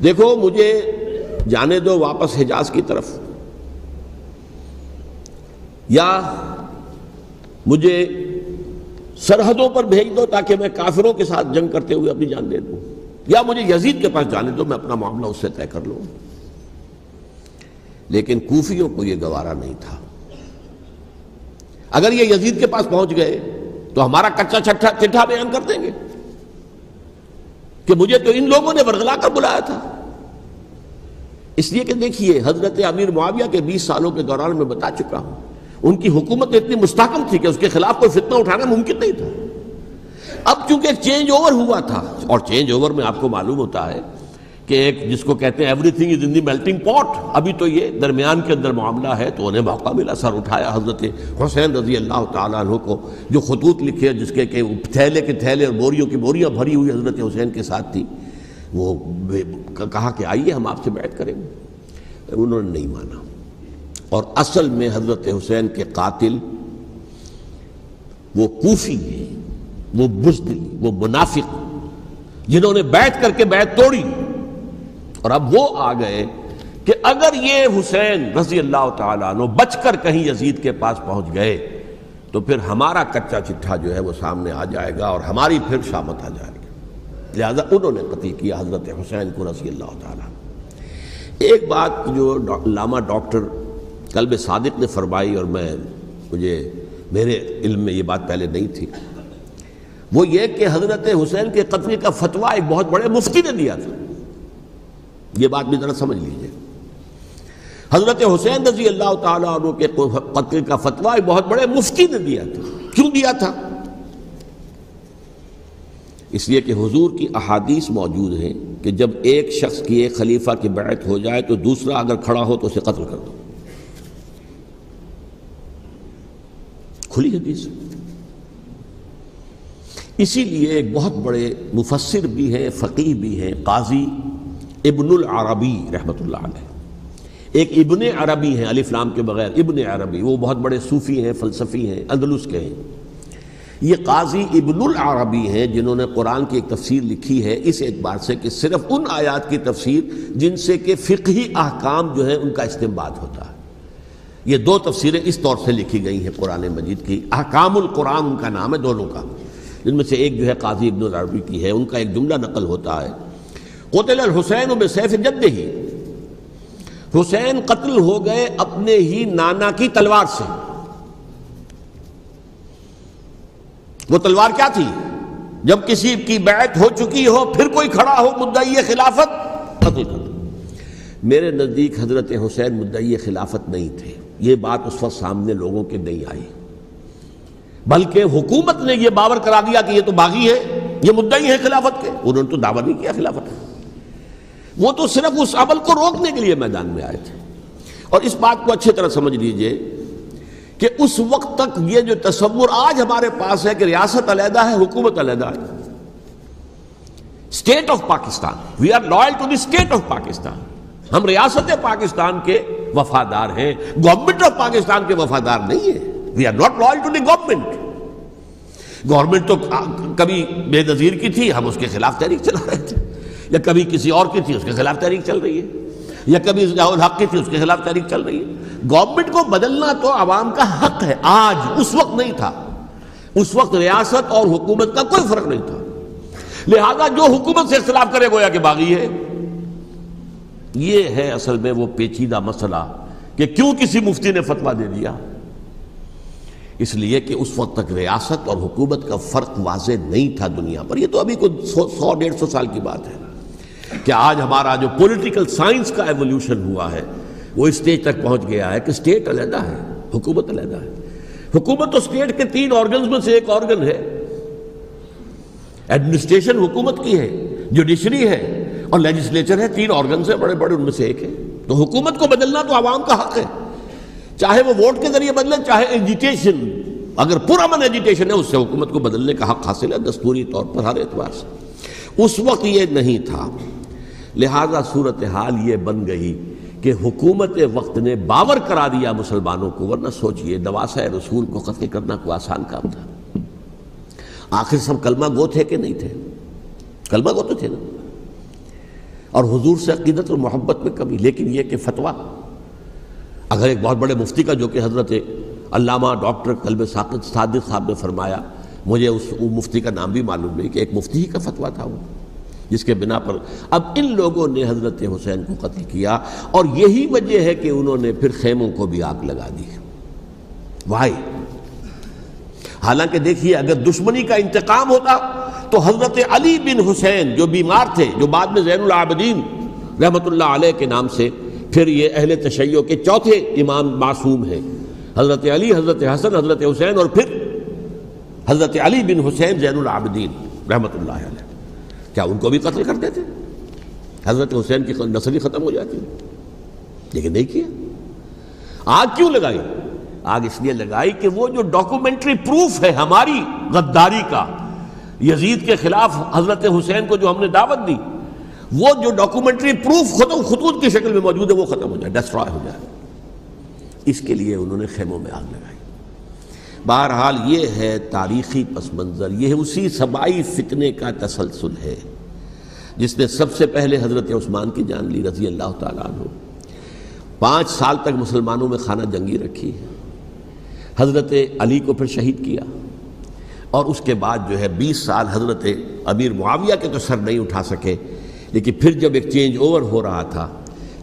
دیکھو مجھے جانے دو واپس حجاز کی طرف، یا مجھے سرحدوں پر بھیج دو تاکہ میں کافروں کے ساتھ جنگ کرتے ہوئے اپنی جان دے دوں، یا مجھے یزید کے پاس جانے دو، میں اپنا معاملہ اس سے طے کر لوں۔ لیکن کوفیوں کو یہ گوارا نہیں تھا۔ اگر یہ یزید کے پاس پہنچ گئے تو ہمارا کچا چٹھا بیان کر دیں گے کہ مجھے تو ان لوگوں نے ورغلا کر بلایا تھا۔ اس لیے کہ دیکھیے حضرت امیر معاویہ کے 20 سالوں کے دوران میں بتا چکا ہوں ان کی حکومت اتنی مستحکم تھی کہ اس کے خلاف کوئی فتنہ اٹھانا ممکن نہیں تھا۔ اب چونکہ ایک چینج اوور ہوا تھا، اور چینج اوور میں آپ کو معلوم ہوتا ہے کہ ایک جس کو کہتے ہیں every thing is in the melting پاٹ، ابھی تو یہ درمیان کے اندر معاملہ ہے، تو انہیں موقع ملا، سر اٹھایا حضرت حسین رضی اللہ تعالیٰ عنہ کو، جو خطوط لکھے جس کے کہ تھیلے کے تھیلے اور بوریوں کی بوریاں بھری ہوئی حضرت حسین کے ساتھ تھی، وہ کہا کہ آئیے ہم آپ سے بیعت کریں گے۔ انہوں نے نہیں مانا، اور اصل میں حضرت حسین کے قاتل وہ کوفی ہیں، وہ بزدل، وہ منافق جنہوں نے بیعت کر کے بیعت توڑی، اور اب وہ آ گئے کہ اگر یہ حسین رضی اللہ تعالیٰ عنہ بچ کر کہیں یزید کے پاس پہنچ گئے تو پھر ہمارا کچا چٹھا جو ہے وہ سامنے آ جائے گا اور ہماری پھر شامت آ جائے گی۔ لہذا انہوں نے قتل کیا حضرت حسین کو رضی اللہ تعالیٰ۔ ایک بات جو علامہ ڈاکٹر قلب صادق نے فرمائی، اور میرے علم میں یہ بات پہلے نہیں تھی، وہ یہ کہ حضرت حسین کے قتل کا فتویٰ ایک بہت بڑے مفتی نے دیا تھا۔ یہ بات بھی ذرا سمجھ لیجئے۔ حضرت حسین رضی اللہ تعالیٰ عنہ کے قتل کا فتویٰ ایک بہت بڑے مفتی نے دیا تھا. کیوں دیا تھا؟ اس لیے کہ حضور کی احادیث موجود ہیں کہ جب ایک شخص کی ایک خلیفہ کی بیعت ہو جائے تو دوسرا اگر کھڑا ہو تو اسے قتل کر دو. کھلی حدیث. اسی لیے ایک بہت بڑے مفسر بھی ہیں، فقیہ بھی ہیں، قاضی ابن العربی رحمۃ اللہ علیہ. ایک ابن عربی ہیں الف لام کے بغیر، ابن عربی، وہ بہت بڑے صوفی ہیں، فلسفی ہیں، اندلس کے ہیں. یہ قاضی ابن العربی ہیں جنہوں نے قرآن کی ایک تفسیر لکھی ہے اس اعتبار سے کہ صرف ان آیات کی تفسیر جن سے کہ فقہی احکام جو ہیں ان کا استنباط ہوتا ہے. یہ دو تفسیریں اس طور سے لکھی گئی ہیں قرآن مجید کی. احکام القرآن ان کا نام ہے دونوں کا، جن میں سے ایک جو ہے قاضی ابن العربی کی ہے. ان کا ایک جملہ نقل ہوتا ہے، قتل الحسین بسیف جدہ، حسین قتل ہو گئے اپنے ہی نانا کی تلوار سے. وہ تلوار کیا تھی؟ جب کسی کی بیعت ہو چکی ہو پھر کوئی کھڑا ہو مدعی خلافت، قتل کر دو. میرے نزدیک حضرت حسین مدعی خلافت نہیں تھے. یہ بات اس وقت سامنے لوگوں کے نہیں آئی، بلکہ حکومت نے یہ باور کرا دیا کہ یہ تو باغی ہے، یہ مدعی ہے خلافت کے. انہوں نے تو دعویٰ نہیں کیا خلافت، وہ تو صرف اس عمل کو روکنے کے لیے میدان میں آئے تھے. اور اس بات کو اچھی طرح سمجھ لیجئے کہ اس وقت تک یہ جو تصور آج ہمارے پاس ہے کہ ریاست علیحدہ ہے، حکومت علیحدہ ہے. State of Pakistan, we are loyal to the state of Pakistan. ہم ریاست پاکستان کے وفادار ہیں، گورنمنٹ آف پاکستان کے وفادار نہیں ہیں. We are not loyal to the government. Government تو کبھی بے نظیر کی تھی، ہم اس کے خلاف تحریک چلا رہے تھے، یا کبھی کسی اور کی تھی اس کے خلاف تحریک چل رہی ہے، یا کبھی ضیاء الحق کی تھی اس کے خلاف تحریک چل رہی ہے. گورنمنٹ کو بدلنا تو عوام کا حق ہے. آج اس وقت نہیں تھا. اس وقت ریاست اور حکومت کا کوئی فرق نہیں تھا. لہذا جو حکومت سے اختلاف کرے گویا کہ باغی ہے. یہ ہے اصل میں وہ پیچیدہ مسئلہ کہ کیوں کسی مفتی نے فتویٰ دے دیا. اس لیے کہ اس وقت تک ریاست اور حکومت کا فرق واضح نہیں تھا دنیا پر. یہ تو ابھی کوئی 100-150 سال کی بات ہے کہ آج ہمارا جو پولیٹیکل سائنس کا ایولیوشن ہوا ہے وہ اسٹیج تک پہنچ گیا ہے کہ اسٹیٹ علیحدہ ہے، حکومت علیحدہ ہے. حکومت تو اسٹیٹ کے 3 آرگنز میں سے ایک آرگن ہے. ایڈمنسٹریشن حکومت کی ہے، جوڈیشری ہے اور لیجسلیچر ہے. 3 آرگنز ہیں بڑے بڑے، ان میں سے ایک ہے. تو حکومت کو بدلنا تو عوام کا حق ہے، چاہے وہ ووٹ کے ذریعے بدلیں چاہے ایجیٹیشن. اگر پرامن ایجیٹیشن ہے اس سے حکومت کو بدلنے کا حق حاصل ہے دستوری طور پر ہر اعتبار سے. اس وقت یہ نہیں تھا. لہذا صورتحال یہ بن گئی کہ حکومت وقت نے باور کرا دیا مسلمانوں کو. ورنہ سوچئے نواسہ رسول کو قتل کرنا کوئی آسان کام تھا؟ آخر سب کلمہ گو تھے کہ نہیں تھے؟ کلمہ گو تو تھے نا، اور حضور سے عقیدت اور محبت میں کمی. لیکن یہ کہ فتویٰ اگر ایک بہت بڑے مفتی کا، جو کہ حضرت علامہ ڈاکٹر قلب صادق صاحب نے فرمایا، مجھے اس مفتی کا نام بھی معلوم نہیں، کہ ایک مفتی ہی کا فتویٰ تھا وہ، جس کے بنا پر اب ان لوگوں نے حضرت حسین کو قتل کیا. اور یہی وجہ ہے کہ انہوں نے پھر خیموں کو بھی آگ لگا دی. وائی؟ حالانکہ دیکھیے اگر دشمنی کا انتقام ہوتا تو حضرت علی بن حسین جو بیمار تھے، جو بعد میں زین العابدین رحمۃ اللہ علیہ کے نام سے پھر یہ اہل تشیع کے چوتھے امام معصوم ہیں، حضرت علی، حضرت حسن، حضرت حسین، اور پھر حضرت علی بن حسین زین العابدین رحمۃ اللہ علیہ، کیا ان کو بھی قتل کر دیتے؟ حضرت حسین کی نسل ہی ختم ہو جاتی. لیکن نہیں کیا. آگ کیوں لگائی؟ آگ اس لیے لگائی کہ وہ جو ڈاکومنٹری پروف ہے ہماری غداری کا یزید کے خلاف حضرت حسین کو جو ہم نے دعوت دی، وہ جو ڈاکومنٹری پروف خطوط کی شکل میں موجود ہے وہ ختم ہو جائے، ڈسٹرائے ہو جائے. اس کے لیے انہوں نے خیموں میں آگ لگائی. بہرحال یہ ہے تاریخی پس منظر. یہ اسی سبائی فتنے کا تسلسل ہے جس نے سب سے پہلے حضرت عثمان کی جان لی رضی اللہ تعالیٰ عنہ. 5 سال تک مسلمانوں میں خانہ جنگی رکھی، حضرت علی کو پھر شہید کیا، اور اس کے بعد جو ہے 20 سال حضرت امیر معاویہ کے تو سر نہیں اٹھا سکے. لیکن پھر جب ایک چینج اوور ہو رہا تھا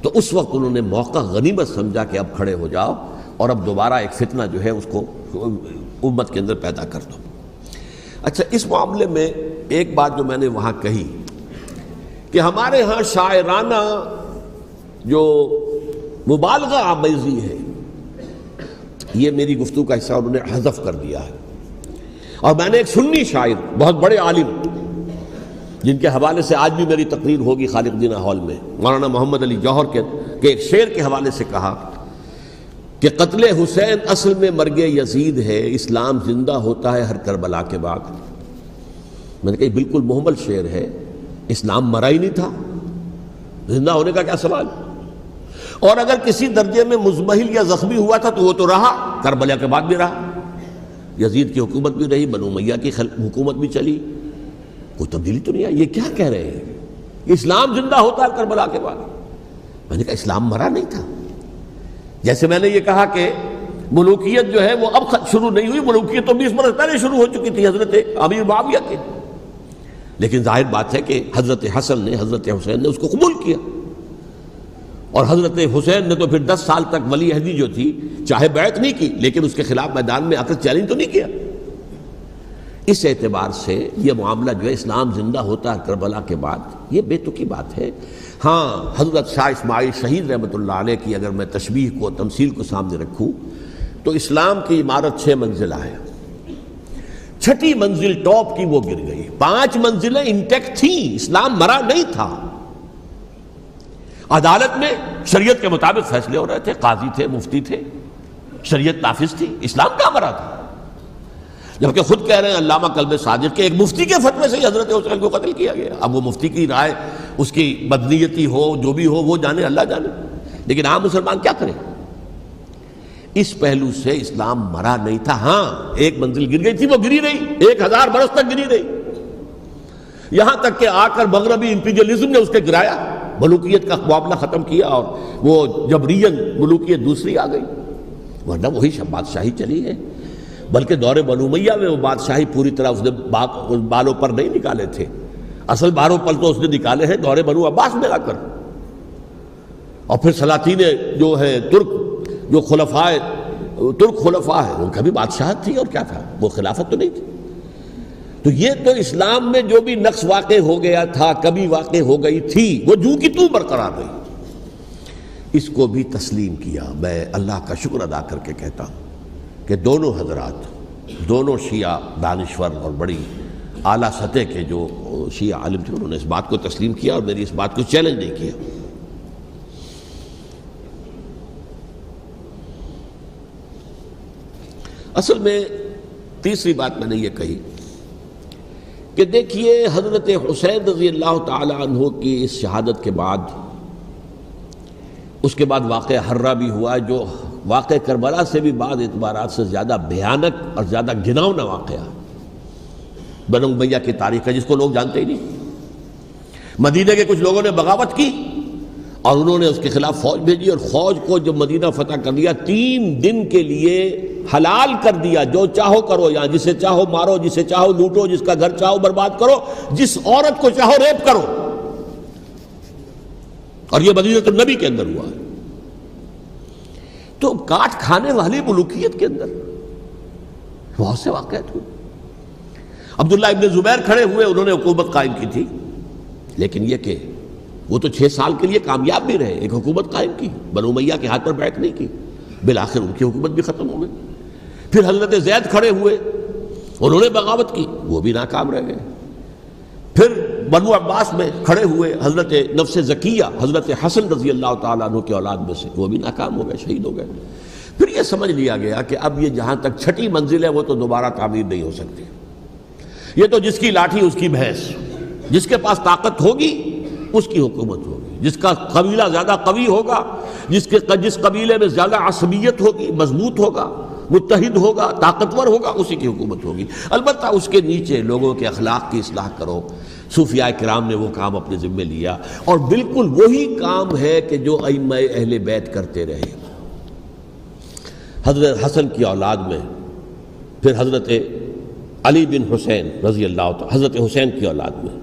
تو اس وقت انہوں نے موقع غنیمت سمجھا کہ اب کھڑے ہو جاؤ اور اب دوبارہ ایک فتنہ جو ہے اس کو امت کے اندر پیدا کر دو. اچھا، اس معاملے میں ایک بات جو میں نے وہاں کہی کہ ہمارے ہاں شاعرانہ جو مبالغہ آمیزی ہے. یہ میری گفتگو کا حصہ انہوں نے حذف کر دیا ہے. اور میں نے ایک سنی شاعر، بہت بڑے عالم، جن کے حوالے سے آج بھی میری تقریر ہوگی خالق دینہ ہال میں، مولانا محمد علی جوہر کے ایک شعر کے حوالے سے کہا کہ قتل حسین اصل میں مرگ یزید ہے، اسلام زندہ ہوتا ہے ہر کربلا کے بعد. میں نے کہا یہ بالکل محمل شعر ہے، اسلام مرا ہی نہیں تھا، زندہ ہونے کا کیا سوال. اور اگر کسی درجے میں مزمحل یا زخمی ہوا تھا تو وہ تو رہا، کربلا کے بعد بھی رہا، یزید کی حکومت بھی رہی، بنو امیہ کی حکومت بھی چلی، کوئی تبدیلی تو نہیں آئی. یہ کیا کہہ رہے ہیں؟ اسلام زندہ ہوتا ہے کربلا کے بعد. میں نے کہا اسلام مرا نہیں تھا. جیسے میں نے یہ کہا کہ ملوکیت جو ہے وہ اب شروع نہیں ہوئی، ملوکیت تو 20 برس پہلے شروع ہو چکی تھی حضرت امیر معاویہ کے. لیکن ظاہر بات ہے کہ حضرت حسن نے، حضرت حسین نے اس کو قبول کیا، اور حضرت حسین نے تو پھر 10 سال تک ولی عہدی جو تھی چاہے بیعت نہیں کی لیکن اس کے خلاف میدان میں آ کر چیلنج تو نہیں کیا. اس اعتبار سے یہ معاملہ جو ہے اسلام زندہ ہوتا ہے کربلا کے بعد، یہ بے تکی بات ہے. ہاں حضرت شاہ اسماعیل شہید رحمۃ اللہ علیہ کی اگر میں تشبیہ کو، تمثیل کو سامنے رکھوں تو اسلام کی عمارت 6 منزلہ ہے، 6ٹھی منزل ٹاپ کی وہ گر گئی، 5 منزلیں انٹیکٹ تھیں، اسلام مرا نہیں تھا. عدالت میں شریعت کے مطابق فیصلے ہو رہے تھے، قاضی تھے، مفتی تھے، شریعت نافذ تھی، اسلام کہاں مرا تھا. جبکہ خود کہہ رہے ہیں علامہ کلب صادق کے ایک مفتی کے فتوے سے حضرت حسین کو قتل کیا گیا. اب وہ مفتی کی رائے، اس کی بدنیتی ہو، جو بھی ہو، وہ جانے، اللہ جانے، لیکن عام مسلمان کیا کریں. اس پہلو سے اسلام مرا نہیں تھا. ہاں ایک منزل گر گئی تھی، وہ گری رہی، 1000 برس تک گری رہی، یہاں تک کہ آ کر مغربی امپیریلزم نے اس کے گرایا، ملوکیت کا معاملہ ختم کیا، اور وہ جبرین ملوکیت دوسری آ گئی. ورنہ وہی بادشاہی چلی ہے. بلکہ دور بنو امیہ میں وہ بادشاہی پوری طرح اس نے بالوں پر نہیں نکالے تھے، اصل بالوں پر تو اس نے نکالے ہیں دور بنو عباس میں آ کر. اور پھر سلاطین جو ہے ترک، جو ترک خلفاء ہیں، ان کا بھی بادشاہت تھی، اور کیا تھا، وہ خلافت تو نہیں تھی. تو یہ تو اسلام میں جو بھی نقص واقع ہو گیا تھا، کبھی واقع ہو گئی تھی، وہ جو کی تو برقرار رہی. اس کو بھی تسلیم کیا. میں اللہ کا شکر ادا کر کے کہتا ہوں کہ دونوں حضرات، دونوں شیعہ دانشور اور بڑی اعلیٰ سطح کے جو شیعہ عالم تھے، انہوں نے اس بات کو تسلیم کیا اور میری اس بات کو چیلنج نہیں کیا. اصل میں تیسری بات میں نے یہ کہی کہ دیکھیے حضرت حسین رضی اللہ تعالی عنہ کی اس شہادت کے بعد، اس کے بعد واقعہ حرہ بھی ہوا، جو واقعہ کربلا سے بھی بعض اعتبارات سے زیادہ بھیانک اور زیادہ گھناؤنا واقعہ بنو امیہ کی تاریخ ہے، جس کو لوگ جانتے ہی نہیں. مدینہ کے کچھ لوگوں نے بغاوت کی اور انہوں نے اس کے خلاف فوج بھیجی، اور فوج کو جب مدینہ فتح کر لیا 3 دن کے لیے حلال کر دیا، جو چاہو کرو، یہاں جسے چاہو مارو، جسے چاہو لوٹو، جس کا گھر چاہو برباد کرو، جس عورت کو چاہو ریپ کرو. اور یہ مدینہ النبی کے اندر ہوا ہے. تو کاٹ کھانے والی ملوکیت کے اندر بہت سے واقعات ہوئے. عبداللہ ابن زبیر کھڑے ہوئے، انہوں نے حکومت قائم کی تھی، لیکن یہ کہ وہ تو 6 سال کے لیے کامیاب بھی رہے، ایک حکومت قائم کی، بنو امیہ کے ہاتھ پر بیعت نہیں کی، بالآخر ان کی حکومت بھی ختم ہو گئی. پھر حضرت زید کھڑے ہوئے، انہوں نے بغاوت کی، وہ بھی ناکام رہ گئے. پھر بنو عباس میں کھڑے ہوئے حضرت نفس زکیہ، حضرت حسن رضی اللہ تعالیٰ عنہ کے اولاد میں سے، وہ بھی ناکام ہو گئے، شہید ہو گئے. پھر یہ سمجھ لیا گیا کہ اب یہ جہاں تک 6ٹھی منزل ہے وہ تو دوبارہ تعمیر نہیں ہو سکتی. یہ تو جس کی لاٹھی اس کی بھینس، جس کے پاس طاقت ہوگی اس کی حکومت ہوگی، جس کا قبیلہ زیادہ قوی ہوگا، جس قبیلے میں زیادہ عصبیت ہوگی، مضبوط ہوگا، متحد ہوگا، طاقتور ہوگا، اسی کی حکومت ہوگی. البتہ اس کے نیچے لوگوں کے اخلاق کی اصلاح کرو. صوفیاء کرام نے وہ کام اپنے ذمے لیا، اور بالکل وہی کام ہے کہ جو ائمہ اہل بیت کرتے رہے. حضرت حسن کی اولاد میں پھر حضرت علی بن حسین رضی اللہ تعالی، حضرت حسین کی اولاد میں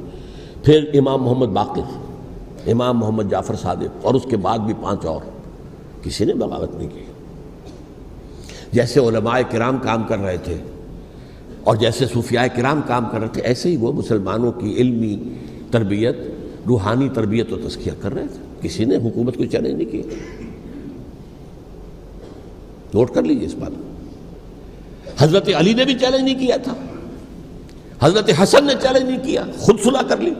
پھر امام محمد باقر، امام محمد جعفر صادق، اور اس کے بعد بھی 5 اور. کسی نے بغاوت نہیں کی. جیسے علماء کرام کام کر رہے تھے اور جیسے صوفیاء کرام کام کر رہے تھے، ایسے ہی وہ مسلمانوں کی علمی تربیت، روحانی تربیت و تزکیہ کر رہے تھے. کسی نے حکومت کو چیلنج نہیں کیا. نوٹ کر لیجیے اس بات کو. حضرت علی نے بھی چیلنج نہیں کیا تھا, حضرت حسن نے چیلنج نہیں کیا, خود صلح کر لی.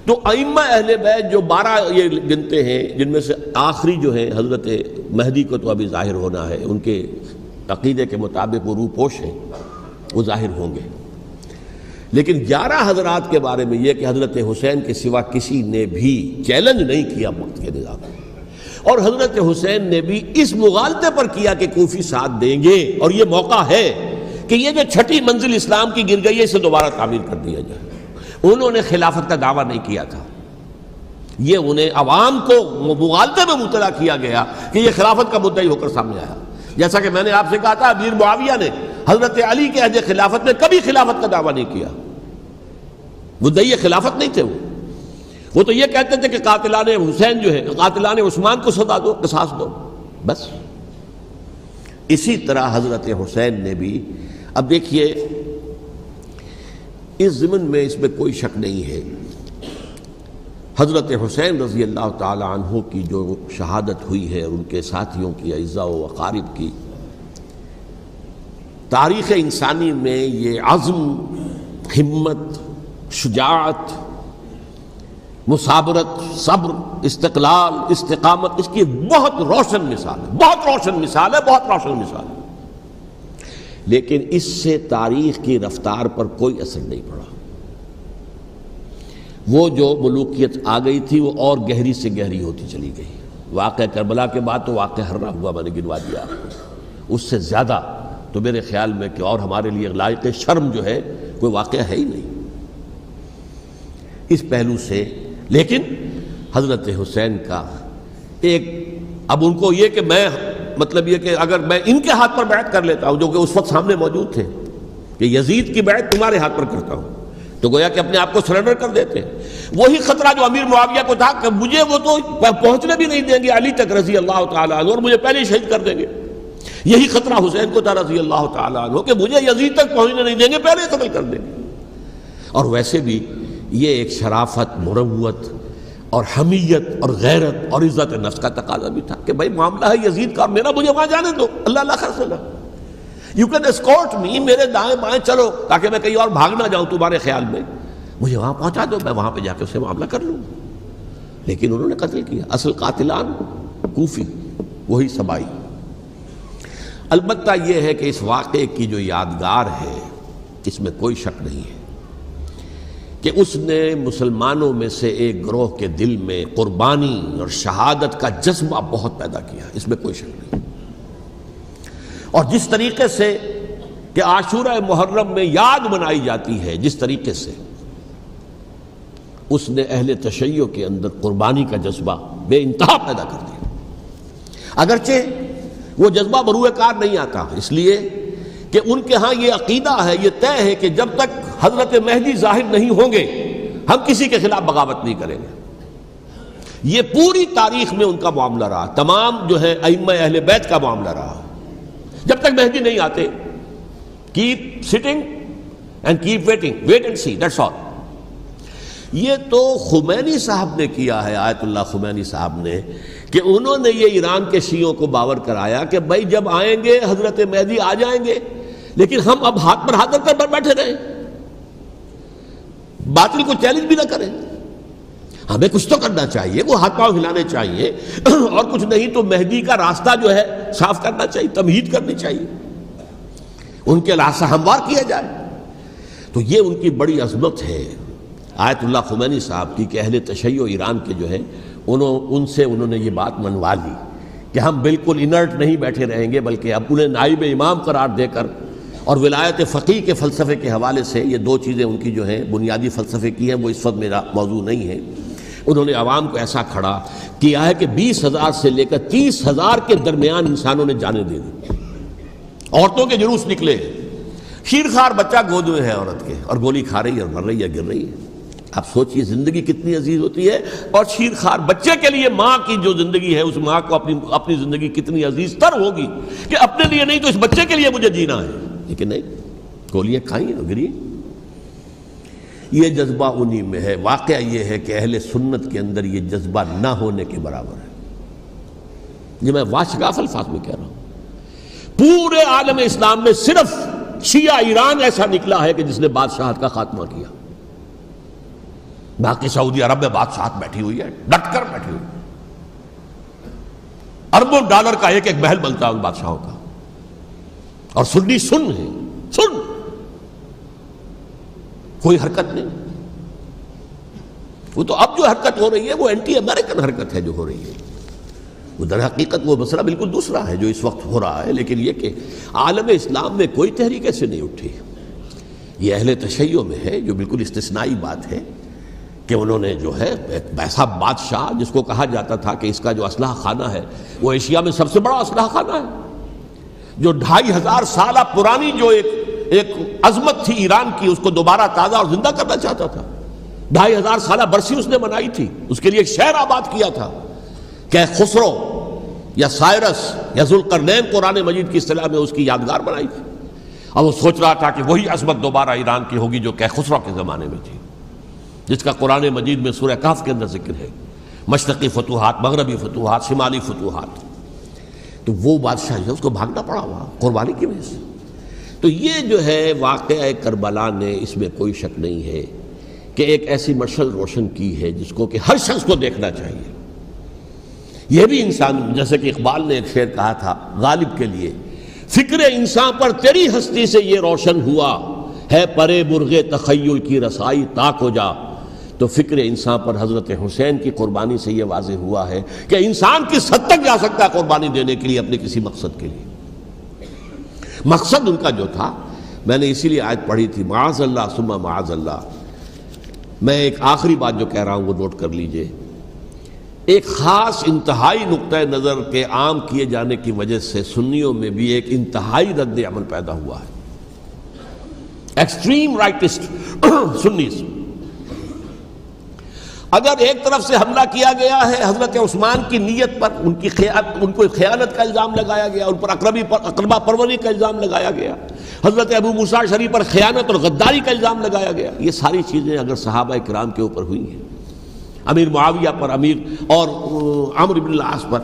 تو ائمہ اہل بیت جو 12 یہ گنتے ہیں, جن میں سے آخری جو ہیں حضرت مہدی کو تو ابھی ظاہر ہونا ہے, ان کے عقیدے کے مطابق وہ روح پوش ہیں, وہ ظاہر ہوں گے. لیکن 11 حضرات کے بارے میں یہ کہ حضرت حسین کے سوا کسی نے بھی چیلنج نہیں کیا وقت کے نظام میں, اور حضرت حسین نے بھی اس مغالطے پر کیا کہ کوفی ساتھ دیں گے, اور یہ موقع ہے کہ یہ جو چھٹی منزل اسلام کی گر گئی ہے اسے دوبارہ تعمیر کر دیا جائے. انہوں نے خلافت کا دعویٰ نہیں کیا تھا, یہ انہیں عوام کو مغالطے میں مبتلا کیا گیا کہ یہ خلافت کا مدعی ہو کر سامنے آیا. جیسا کہ میں نے آپ سے کہا تھا, امیر معاویہ نے حضرت علی کے عہد خلافت میں کبھی خلافت کا دعویٰ نہیں کیا, مدعی خلافت نہیں تھے. وہ تو یہ کہتے تھے کہ قاتلان حسین جو ہے, قاتلان عثمان کو سزا دو, قصاص دو, بس. اسی طرح حضرت حسین نے بھی, اب دیکھیے اس ضمن میں اس میں کوئی شک نہیں ہے, حضرت حسین رضی اللہ تعالی عنہ کی جو شہادت ہوئی ہے اور ان کے ساتھیوں کی, اعزاء و اقارب کی, تاریخ انسانی میں یہ عزم, ہمت, شجاعت, مثابرت, صبر, استقلال, استقامت, اس کی بہت روشن مثال ہے, بہت روشن مثال ہے, بہت روشن مثال ہے. لیکن اس سے تاریخ کی رفتار پر کوئی اثر نہیں پڑا. وہ جو ملوکیت آ گئی تھی وہ اور گہری سے گہری ہوتی چلی گئی. واقعہ کربلا کے بعد تو واقعہ ہررا ہوا میں نے گنوا دیا آپ کو, اس سے زیادہ تو میرے خیال میں کہ اور ہمارے لیے لائق شرم جو ہے کوئی واقعہ ہے ہی نہیں اس پہلو سے. لیکن حضرت حسین کا ایک, اب ان کو یہ کہ میں مطلب یہ کہ اگر میں ان کے ہاتھ پر بیعت کر لیتا ہوں, جو کہ اس وقت سامنے موجود تھے, کہ یزید کی بیعت تمہارے ہاتھ پر کرتا ہوں, تو گویا کہ اپنے آپ کو سرنڈر کر دیتے. وہی خطرہ جو امیر معاویہ کو تھا کہ مجھے وہ تو پہنچنے بھی نہیں دیں گے علی تک رضی اللہ تعالیٰ عنہ, اور مجھے پہلے ہی شہید کر دیں گے. یہی خطرہ حسین کو تھا رضی اللہ تعالیٰ عنہ کہ مجھے یزید تک پہنچنے نہیں دیں گے, پہلے قتل کر دیں گے. اور ویسے بھی یہ ایک شرافت, مروت اور حمیت اور غیرت اور عزت نفس کا تقاضا بھی تھا کہ بھائی معاملہ ہے یزید کا, میرا مجھے وہاں جانے دو, اللہ اللہ خیر صلی, یو کین اسکورٹ می, میرے دائیں بائیں چلو تاکہ میں کہیں اور بھاگ نہ جاؤں تمہارے خیال میں, مجھے وہاں پہنچا دو, میں وہاں پہ جا کے اسے معاملہ کر لوں. لیکن انہوں نے قتل کیا. اصل قاتلان کوفی, وہی سبائی. البتہ یہ ہے کہ اس واقعے کی جو یادگار ہے اس میں کوئی شک نہیں ہے کہ اس نے مسلمانوں میں سے ایک گروہ کے دل میں قربانی اور شہادت کا جذبہ بہت پیدا کیا, اس میں کوئی شک نہیں. اور جس طریقے سے کہ عاشورہ محرم میں یاد منائی جاتی ہے, جس طریقے سے اس نے اہل تشیع کے اندر قربانی کا جذبہ بے انتہا پیدا کر دیا. اگرچہ وہ جذبہ بروئے کار نہیں آتا, اس لیے کہ ان کے ہاں یہ عقیدہ ہے, یہ طے ہے کہ جب تک حضرت مہدی ظاہر نہیں ہوں گے ہم کسی کے خلاف بغاوت نہیں کریں گے. یہ پوری تاریخ میں ان کا معاملہ رہا, تمام جو ہے ائمہ اہل بیت کا معاملہ رہا. جب تک مہدی نہیں آتے, keep sitting and keep waiting, wait and see, that's all. یہ تو خمینی صاحب نے کیا ہے, آیت اللہ خمینی صاحب نے, کہ انہوں نے یہ ایران کے شیعوں کو باور کرایا کہ بھائی جب آئیں گے حضرت مہدی آ جائیں گے, لیکن ہم اب ہاتھ پر ہاتھ رکھ کر بیٹھے رہیں, باطل کو چیلنج بھی نہ کریں. ہمیں کچھ تو کرنا چاہیے, وہ ہاتھ پاؤں ہلانے چاہیے, اور کچھ نہیں تو مہدی کا راستہ جو ہے صاف کرنا چاہیے, تمہید کرنی چاہیے, ان کے راستہ ہموار کیا جائے. تو یہ ان کی بڑی عظمت ہے آیت اللہ خمینی صاحب کی کہ اہل تشیع ایران کے جو ہے ان سے انہوں نے یہ بات منوا لی کہ ہم بالکل انرٹ نہیں بیٹھے رہیں گے, بلکہ اب انہیں نائب امام قرار دے کر, اور ولایت فقیہ کے فلسفے کے حوالے سے, یہ دو چیزیں ان کی جو ہیں بنیادی فلسفے کی ہیں, وہ اس وقت میرا موضوع نہیں ہے. انہوں نے عوام کو ایسا کھڑا کیا ہے کہ 20,000 سے لے کر 30,000 کے درمیان انسانوں نے جانیں دے دی. عورتوں کے جلوس نکلے, شیرخوار بچہ گود میں ہے عورت کے, اور گولی کھا رہی ہے اور مر رہی ہے, گر رہی ہے. آپ سوچئے زندگی کتنی عزیز ہوتی ہے, اور شیرخوار بچے کے لیے ماں کی جو زندگی ہے, اس ماں کو اپنی زندگی کتنی عزیز تر ہوگی کہ اپنے لیے نہیں تو اس بچے کے لیے مجھے جینا ہے. لیکن نہیں, گولیاں کھائیں اور گری. یہ جذبہ انہی میں ہے. واقعہ یہ ہے کہ اہل سنت کے اندر یہ جذبہ نہ ہونے کے برابر ہے. یہ میں واشگاف الفاظ میں کہہ رہا ہوں. پورے عالم اسلام میں صرف شیعہ ایران ایسا نکلا ہے کہ جس نے بادشاہت کا خاتمہ کیا. باقی سعودی عرب میں بادشاہت بیٹھی ہوئی ہے، ڈٹ کر بیٹھی ہوئی. اربوں ڈالر کا ایک ایک محل بنتا ہے ان بادشاہوں کا، اور سنی سن ہے، سن، کوئی حرکت نہیں. وہ تو اب جو حرکت ہو رہی ہے وہ اینٹی امریکن حرکت ہے جو ہو رہی ہے. وہ در حقیقت وہ مسئلہ بالکل دوسرا ہے جو اس وقت ہو رہا ہے، لیکن یہ کہ عالم اسلام میں کوئی تحریک ایسے نہیں اٹھی. یہ اہل تشیع میں ہے جو بالکل استثنائی بات ہے کہ انہوں نے جو ہے ایک ایسا بادشاہ جس کو کہا جاتا تھا کہ اس کا جو اسلحہ خانہ ہے وہ ایشیا میں سب سے بڑا اسلحہ خانہ ہے، جو 2500 سالہ پرانی جو ایک عظمت تھی ایران کی، اس کو دوبارہ تازہ اور زندہ کرنا چاہتا تھا. 2500 سالہ برسی اس نے منائی تھی، اس کے لیے ایک شہر آباد کیا تھا کہ خسرو یا سائرس یا ذوالقرنین قرآن مجید کی اصطلاح میں اس کی یادگار بنائی تھی. اور وہ سوچ رہا تھا کہ وہی عظمت دوبارہ ایران کی ہوگی جو کہ خسرو کے زمانے میں تھی، جس کا قرآن مجید میں سورہ کہف کے اندر ذکر ہے. مشرقی فتوحات، مغربی فتوحات، شمالی فتوحات. تو وہ بادشاہ جو ہے اس کو بھاگنا پڑا وہاں قربانی کی وجہ سے. تو یہ جو ہے واقعہ کربلا نے، اس میں کوئی شک نہیں ہے کہ ایک ایسی مشعل روشن کی ہے جس کو کہ ہر شخص کو دیکھنا چاہیے. یہ بھی انسان، جیسے کہ اقبال نے ایک شعر کہا تھا غالب کے لیے، فکر انسان پر تیری ہستی سے یہ روشن ہوا ہے، پرے مرغ تخیل کی رسائی تاک ہو جا. تو فکر انسان پر حضرت حسین کی قربانی سے یہ واضح ہوا ہے کہ انسان کس حد تک جا سکتا ہے قربانی دینے کے لیے اپنے کسی مقصد کے لیے. مقصد ان کا جو تھا، میں نے اسی لیے آیت پڑھی تھی، معاذ اللہ ثم معاذ اللہ. میں ایک آخری بات جو کہہ رہا ہوں وہ نوٹ کر لیجئے. ایک خاص انتہائی نقطۂ نظر کے عام کیے جانے کی وجہ سے سنیوں میں بھی ایک انتہائی رد عمل پیدا ہوا ہے. Extreme rightist سنیز. اگر ایک طرف سے حملہ کیا گیا ہے حضرت عثمان کی نیت پر، ان کو خیانت کا الزام لگایا گیا، ان پر اقربا پروری کا الزام لگایا گیا، حضرت ابو موسیٰ شریف پر خیانت اور غداری کا الزام لگایا گیا. یہ ساری چیزیں اگر صحابہ کرام کے اوپر ہوئی ہیں، امیر معاویہ پر، امیر اور عمرو بن العاص پر،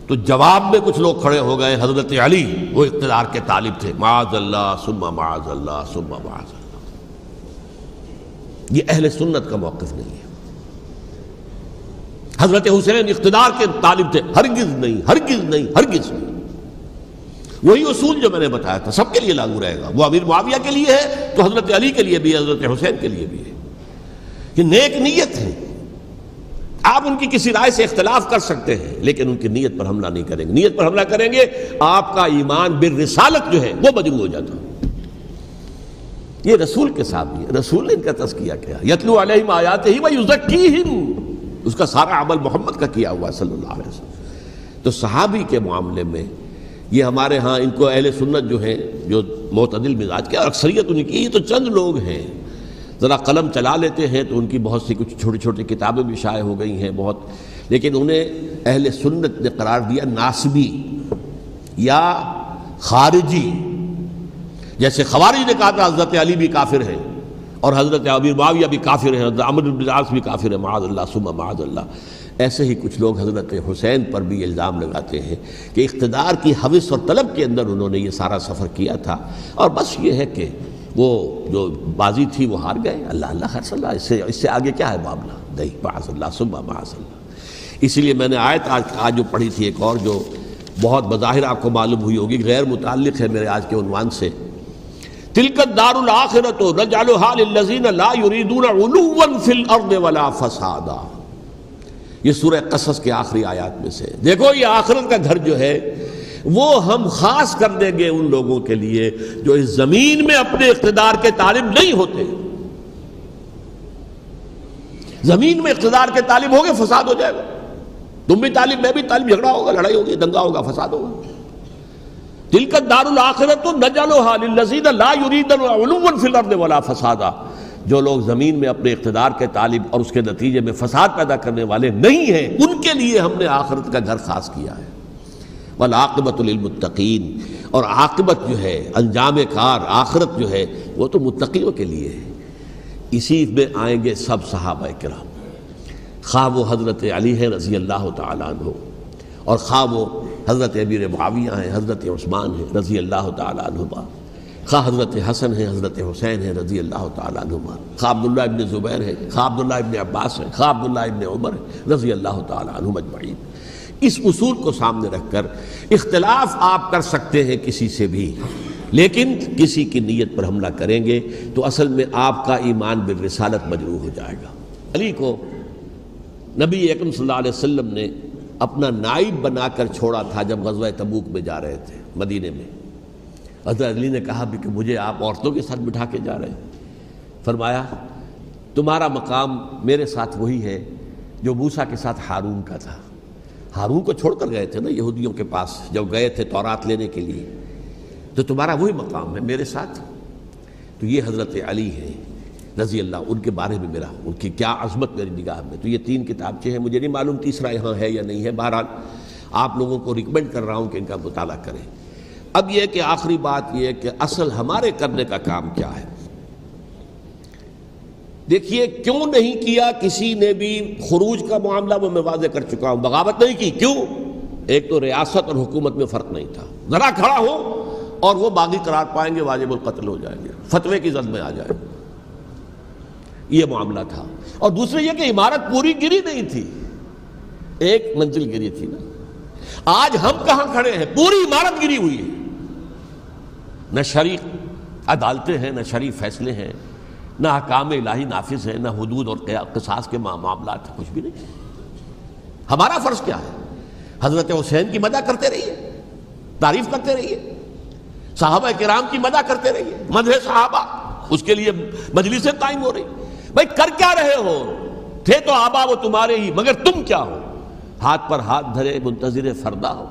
تو جواب میں کچھ لوگ کھڑے ہو گئے. حضرت علی وہ اقتدار کے طالب تھے، معاذ اللہ ثم معاذ اللہ ثم معاذ اللہ. یہ اہل سنت کا موقف نہیں ہے. حضرت حسین اقتدار کے طالب تھے، ہرگز نہیں، ہرگز نہیں، ہرگز نہیں. وہی اصول جو میں نے بتایا تھا سب کے لیے لاگو رہے گا. وہ امیر معاویہ کے لیے ہے تو حضرت علی کے لیے بھی ہے، حضرت حسین کے لیے بھی ہے. یہ نیک نیت ہے. آپ ان کی کسی رائے سے اختلاف کر سکتے ہیں لیکن ان کی نیت پر حملہ نہیں کریں گے. نیت پر حملہ کریں گے آپ کا ایمان بالرسالت جو ہے وہ مجروح ہو جاتا. یہ رسول کے ساتھ بھی ہے. رسول نے ان کا تزکیہ کیا، یتلو علیہم آیاتہ ویزکیہم، اس کا سارا عمل محمد کا کیا ہوا ہے صلی اللہ علیہ وسلم. تو صحابی کے معاملے میں یہ ہمارے ہاں ان کو اہل سنت جو ہیں جو معتدل مزاج کے، اور اکثریت ان کی، یہ تو چند لوگ ہیں ذرا قلم چلا لیتے ہیں تو ان کی بہت سی کچھ چھوٹی چھوٹی کتابیں بھی شائع ہو گئی ہیں بہت، لیکن انہیں اہل سنت نے قرار دیا ناسبی یا خارجی. جیسے خوارج نے کہا تھا حضرت علی بھی کافر ہیں اور حضرت امیر معاویہ بھی کافر ہیں، حضرت عمرو بن العاص بھی کافر ہیں، معاذ اللہ ثم معاذ اللہ. ایسے ہی کچھ لوگ حضرت حسین پر بھی الزام لگاتے ہیں کہ اقتدار کی ہوس اور طلب کے اندر انہوں نے یہ سارا سفر کیا تھا، اور بس یہ ہے کہ وہ جو بازی تھی وہ ہار گئے. اللہ اللہ خیر صلی اللہ، اس سے آگے کیا ہے معاملہ؟ نہیں، معاذ اللہ ثم معاذ اللہ. اسی لیے میں نے آیت آج جو پڑھی تھی ایک اور جو بہت بظاہر آپ کو معلوم ہوئی ہوگی، غیر متعلق ہے میرے آج کے عنوان سے، تلک الدار الآخرۃ نجعلھا للذین لا یریدون علوا فی الارض ولا فسادا. یہ سورہ قصص کے آخری آیات میں سے. دیکھو یہ آخرت کا گھر جو ہے وہ ہم خاص کر دیں گے ان لوگوں کے لیے جو اس زمین میں اپنے اقتدار کے طالب نہیں ہوتے. زمین میں اقتدار کے طالب ہوگے فساد ہو جائے گا. تم بھی طالب، میں بھی طالب، جھگڑا ہوگا، لڑائی ہوگی، دنگا ہوگا، فساد ہوگا. تلک الدار الآخرۃ نجعلھا للذین لا یریدون علوا فی الارض ولا فسادا. جو لوگ زمین میں اپنے اقتدار کے طالب اور اس کے نتیجے میں فساد پیدا کرنے والے نہیں ہیں، ان کے لیے ہم نے آخرت کا گھر خاص کیا ہے. والعاقبۃ للمتقین، اور عاقبت جو ہے، انجام کار، آخرت جو ہے وہ تو متقیوں کے لیے ہے. اسی میں آئیں گے سب صحابہ کرام، خواہ وہ حضرت علی ہے رضی اللہ تعالیٰ عنہ، اور خواہ وہ حضرت امیر معاویہ ہیں، حضرت عثمان ہیں رضی اللہ تعالیٰ عنہما، خواہ حضرت حسن ہیں، حضرت حسین ہیں رضی اللہ تعالیٰ عنہما، خواہ عبداللہ ابن زبیر ہیں، خواہ عبداللہ ابن عباس ہیں، خواہ عبداللہ ابن عمر ہیں رضی اللہ تعالیٰ عنہم اجمعین۔ اس اصول کو سامنے رکھ کر اختلاف آپ کر سکتے ہیں کسی سے بھی، لیکن کسی کی نیت پر حملہ کریں گے تو اصل میں آپ کا ایمان بالرسالت مجروح ہو جائے گا۔ علی کو نبی اکرم صلی اللہ علیہ وسلم نے اپنا نائب بنا کر چھوڑا تھا جب غزوہ تبوک میں جا رہے تھے مدینے میں۔ حضرت علی نے کہا بھی کہ مجھے آپ عورتوں کے ساتھ بٹھا کے جا رہے ہیں۔ فرمایا تمہارا مقام میرے ساتھ وہی ہے جو موسیٰ کے ساتھ ہارون کا تھا۔ ہارون کو چھوڑ کر گئے تھے نا یہودیوں کے پاس جب گئے تھے تورات لینے کے لیے، تو تمہارا وہی مقام ہے میرے ساتھ۔ تو یہ حضرت علی ہیں رضی اللہ، ان کے بارے میں ان کی کیا عظمت میری نگاہ میں۔ تو یہ 3 کتابچے ہیں، مجھے نہیں معلوم تیسرا یہاں ہے یا نہیں ہے، بہرحال آپ لوگوں کو ریکمینڈ کر رہا ہوں کہ ان کا مطالعہ کریں۔ اب یہ کہ آخری بات یہ ہے کہ اصل ہمارے کرنے کا کام کیا ہے۔ دیکھیے کیوں نہیں کیا کسی نے بھی خروج کا معاملہ، وہ میں واضح کر چکا ہوں، بغاوت نہیں کی۔ کیوں؟ ایک تو ریاست اور حکومت میں فرق نہیں تھا، ذرا کھڑا ہو اور وہ باغی قرار پائیں گے، واجب القتل ہو جائیں گے، فتوے کی زد میں آ جائیں گے، یہ معاملہ تھا۔ اور دوسرے یہ کہ عمارت پوری گری نہیں تھی، ایک منزل گری تھی نا۔ آج ہم کہاں کھڑے ہیں؟ پوری عمارت گری ہوئی ہے، نہ شرعی عدالتیں ہیں، نہ شرعی فیصلے ہیں، نہ احکام الہی نافذ ہیں، نہ حدود اور قصاص کے معاملات، کچھ بھی نہیں۔ ہمارا فرض کیا ہے؟ حضرت حسین کی مدح کرتے رہیے، تعریف کرتے رہیے، صحابہ کرام کی مدح کرتے رہیے، مدح صحابہ، اس کے لیے مجلسیں قائم ہو رہی۔ بھائی کر کیا رہے ہو؟ تھے تو آبا وہ تمہارے ہی، مگر تم کیا ہو؟ ہاتھ پر ہاتھ دھرے منتظر فردا ہو۔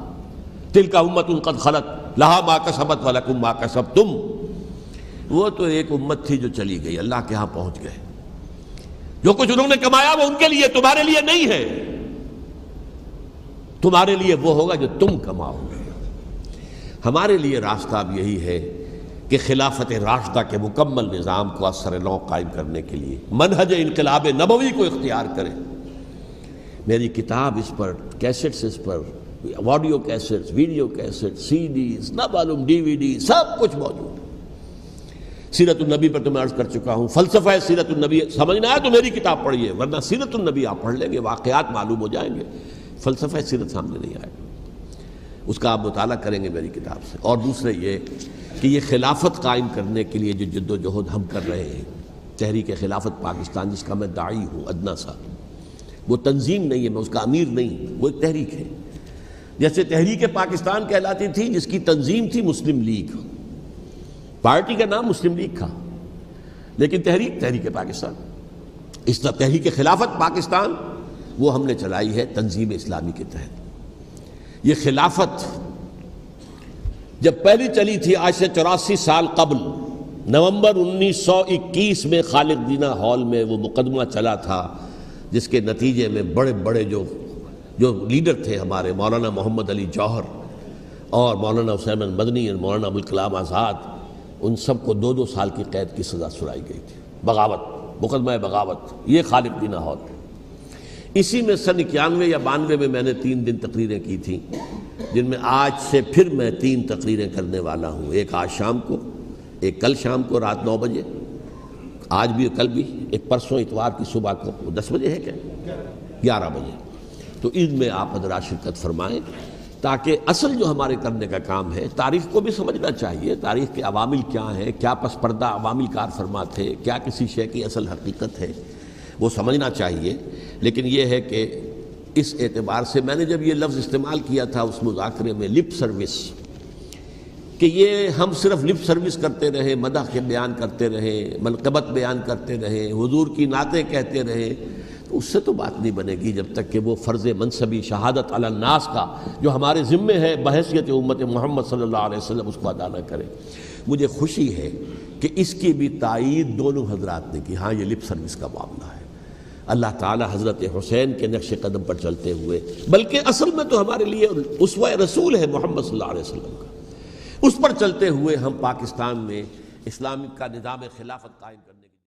تلک امت قد خلت لہا ما کسبت ولکم ما کسبتم۔ وہ تو ایک امت تھی جو چلی گئی، اللہ کے ہاں پہنچ گئے، جو کچھ انہوں نے کمایا وہ ان کے لیے، تمہارے لیے نہیں ہے۔ تمہارے لیے وہ ہوگا جو تم کماؤ گے۔ ہمارے لیے راستہ اب یہی ہے کہ خلافت راشدہ کے مکمل نظام کو اثر نو قائم کرنے کے لیے منہج انقلاب نبوی کو اختیار کریں۔ میری کتاب اس پر، کیسٹس اس پر، آڈیو کیسٹس، ویڈیو کیسٹس، سی ڈیز، نہ معلوم ڈی وی ڈی، سب کچھ موجود ہے۔ سیرت النبی پر تو میں عرض کر چکا ہوں، فلسفہ سیرت النبی سمجھنا ہے تو میری کتاب پڑھیے، ورنہ سیرت النبی آپ پڑھ لیں گے، واقعات معلوم ہو جائیں گے، فلسفہ سیرت سامنے نہیں آئے گا، اس کا آپ مطالعہ کریں گے میری کتاب سے۔ اور دوسرے یہ کہ یہ خلافت قائم کرنے کے لیے جو جد و جہد ہم کر رہے ہیں، تحریک خلافت پاکستان جس کا میں داعی ہوں ادنا سا، وہ تنظیم نہیں ہے، میں اس کا امیر نہیں، وہ ایک تحریک ہے۔ جیسے تحریک پاکستان کہلاتی تھی جس کی تنظیم تھی مسلم لیگ، پارٹی کا نام مسلم لیگ تھا، لیکن تحریک پاکستان، اس طرح تحریک خلافت پاکستان وہ ہم نے چلائی ہے تنظیم اسلامی کے تحت۔ یہ خلافت جب پہلی چلی تھی آج سے 84 سال قبل، نومبر 1921 میں خالد دینہ ہال میں وہ مقدمہ چلا تھا، جس کے نتیجے میں بڑے بڑے جو لیڈر تھے ہمارے، مولانا محمد علی جوہر اور مولانا حسین مدنی اور مولانا ابوالکلام آزاد، ان سب کو 2 سال کی قید کی سزا سنائی گئی تھی، بغاوت، مقدمہ بغاوت، یہ خالد دینہ ہال۔ اسی میں سن 91 یا 92 میں میں نے 3 دن تقریریں کی تھیں، جن میں آج سے پھر میں 3 تقریریں کرنے والا ہوں، ایک آج شام کو، ایک کل شام کو رات 9 بجے، آج بھی کل بھی، ایک پرسوں اتوار کی صبح کو 10 بجے ہے کیا 11 بجے۔ تو ان میں آپ حضرات شرکت فرمائیں، تاکہ اصل جو ہمارے کرنے کا کام ہے، تاریخ کو بھی سمجھنا چاہیے، تاریخ کے عوامل کیا ہیں، کیا پس پردہ عوامل کار فرما تھے، کیا کسی شے کی اصل حقیقت ہے، وہ سمجھنا چاہیے۔ لیکن یہ ہے کہ اس اعتبار سے میں نے جب یہ لفظ استعمال کیا تھا اس مذاکرے میں، لپ سروس، کہ یہ ہم صرف لپ سروس کرتے رہے، مدح کے بیان کرتے رہے، منقبت بیان کرتے رہے، حضور کی نعتیں کہتے رہے، تو اس سے تو بات نہیں بنے گی جب تک کہ وہ فرض منصبی شہادت علی الناس کا جو ہمارے ذمے ہے بحیثیت امت محمد صلی اللہ علیہ وسلم، اس کو ادا نہ کرے۔ مجھے خوشی ہے کہ اس کی بھی تائید دونوں حضرات نے کی، ہاں یہ لپ سروس کا معاملہ ہے۔ اللہ تعالی حضرت حسین کے نقش قدم پر چلتے ہوئے، بلکہ اصل میں تو ہمارے لیے اسوہ رسول ہے محمد صلی اللہ علیہ وسلم کا، اس پر چلتے ہوئے ہم پاکستان میں اسلام کا نظام خلافت قائم کرنے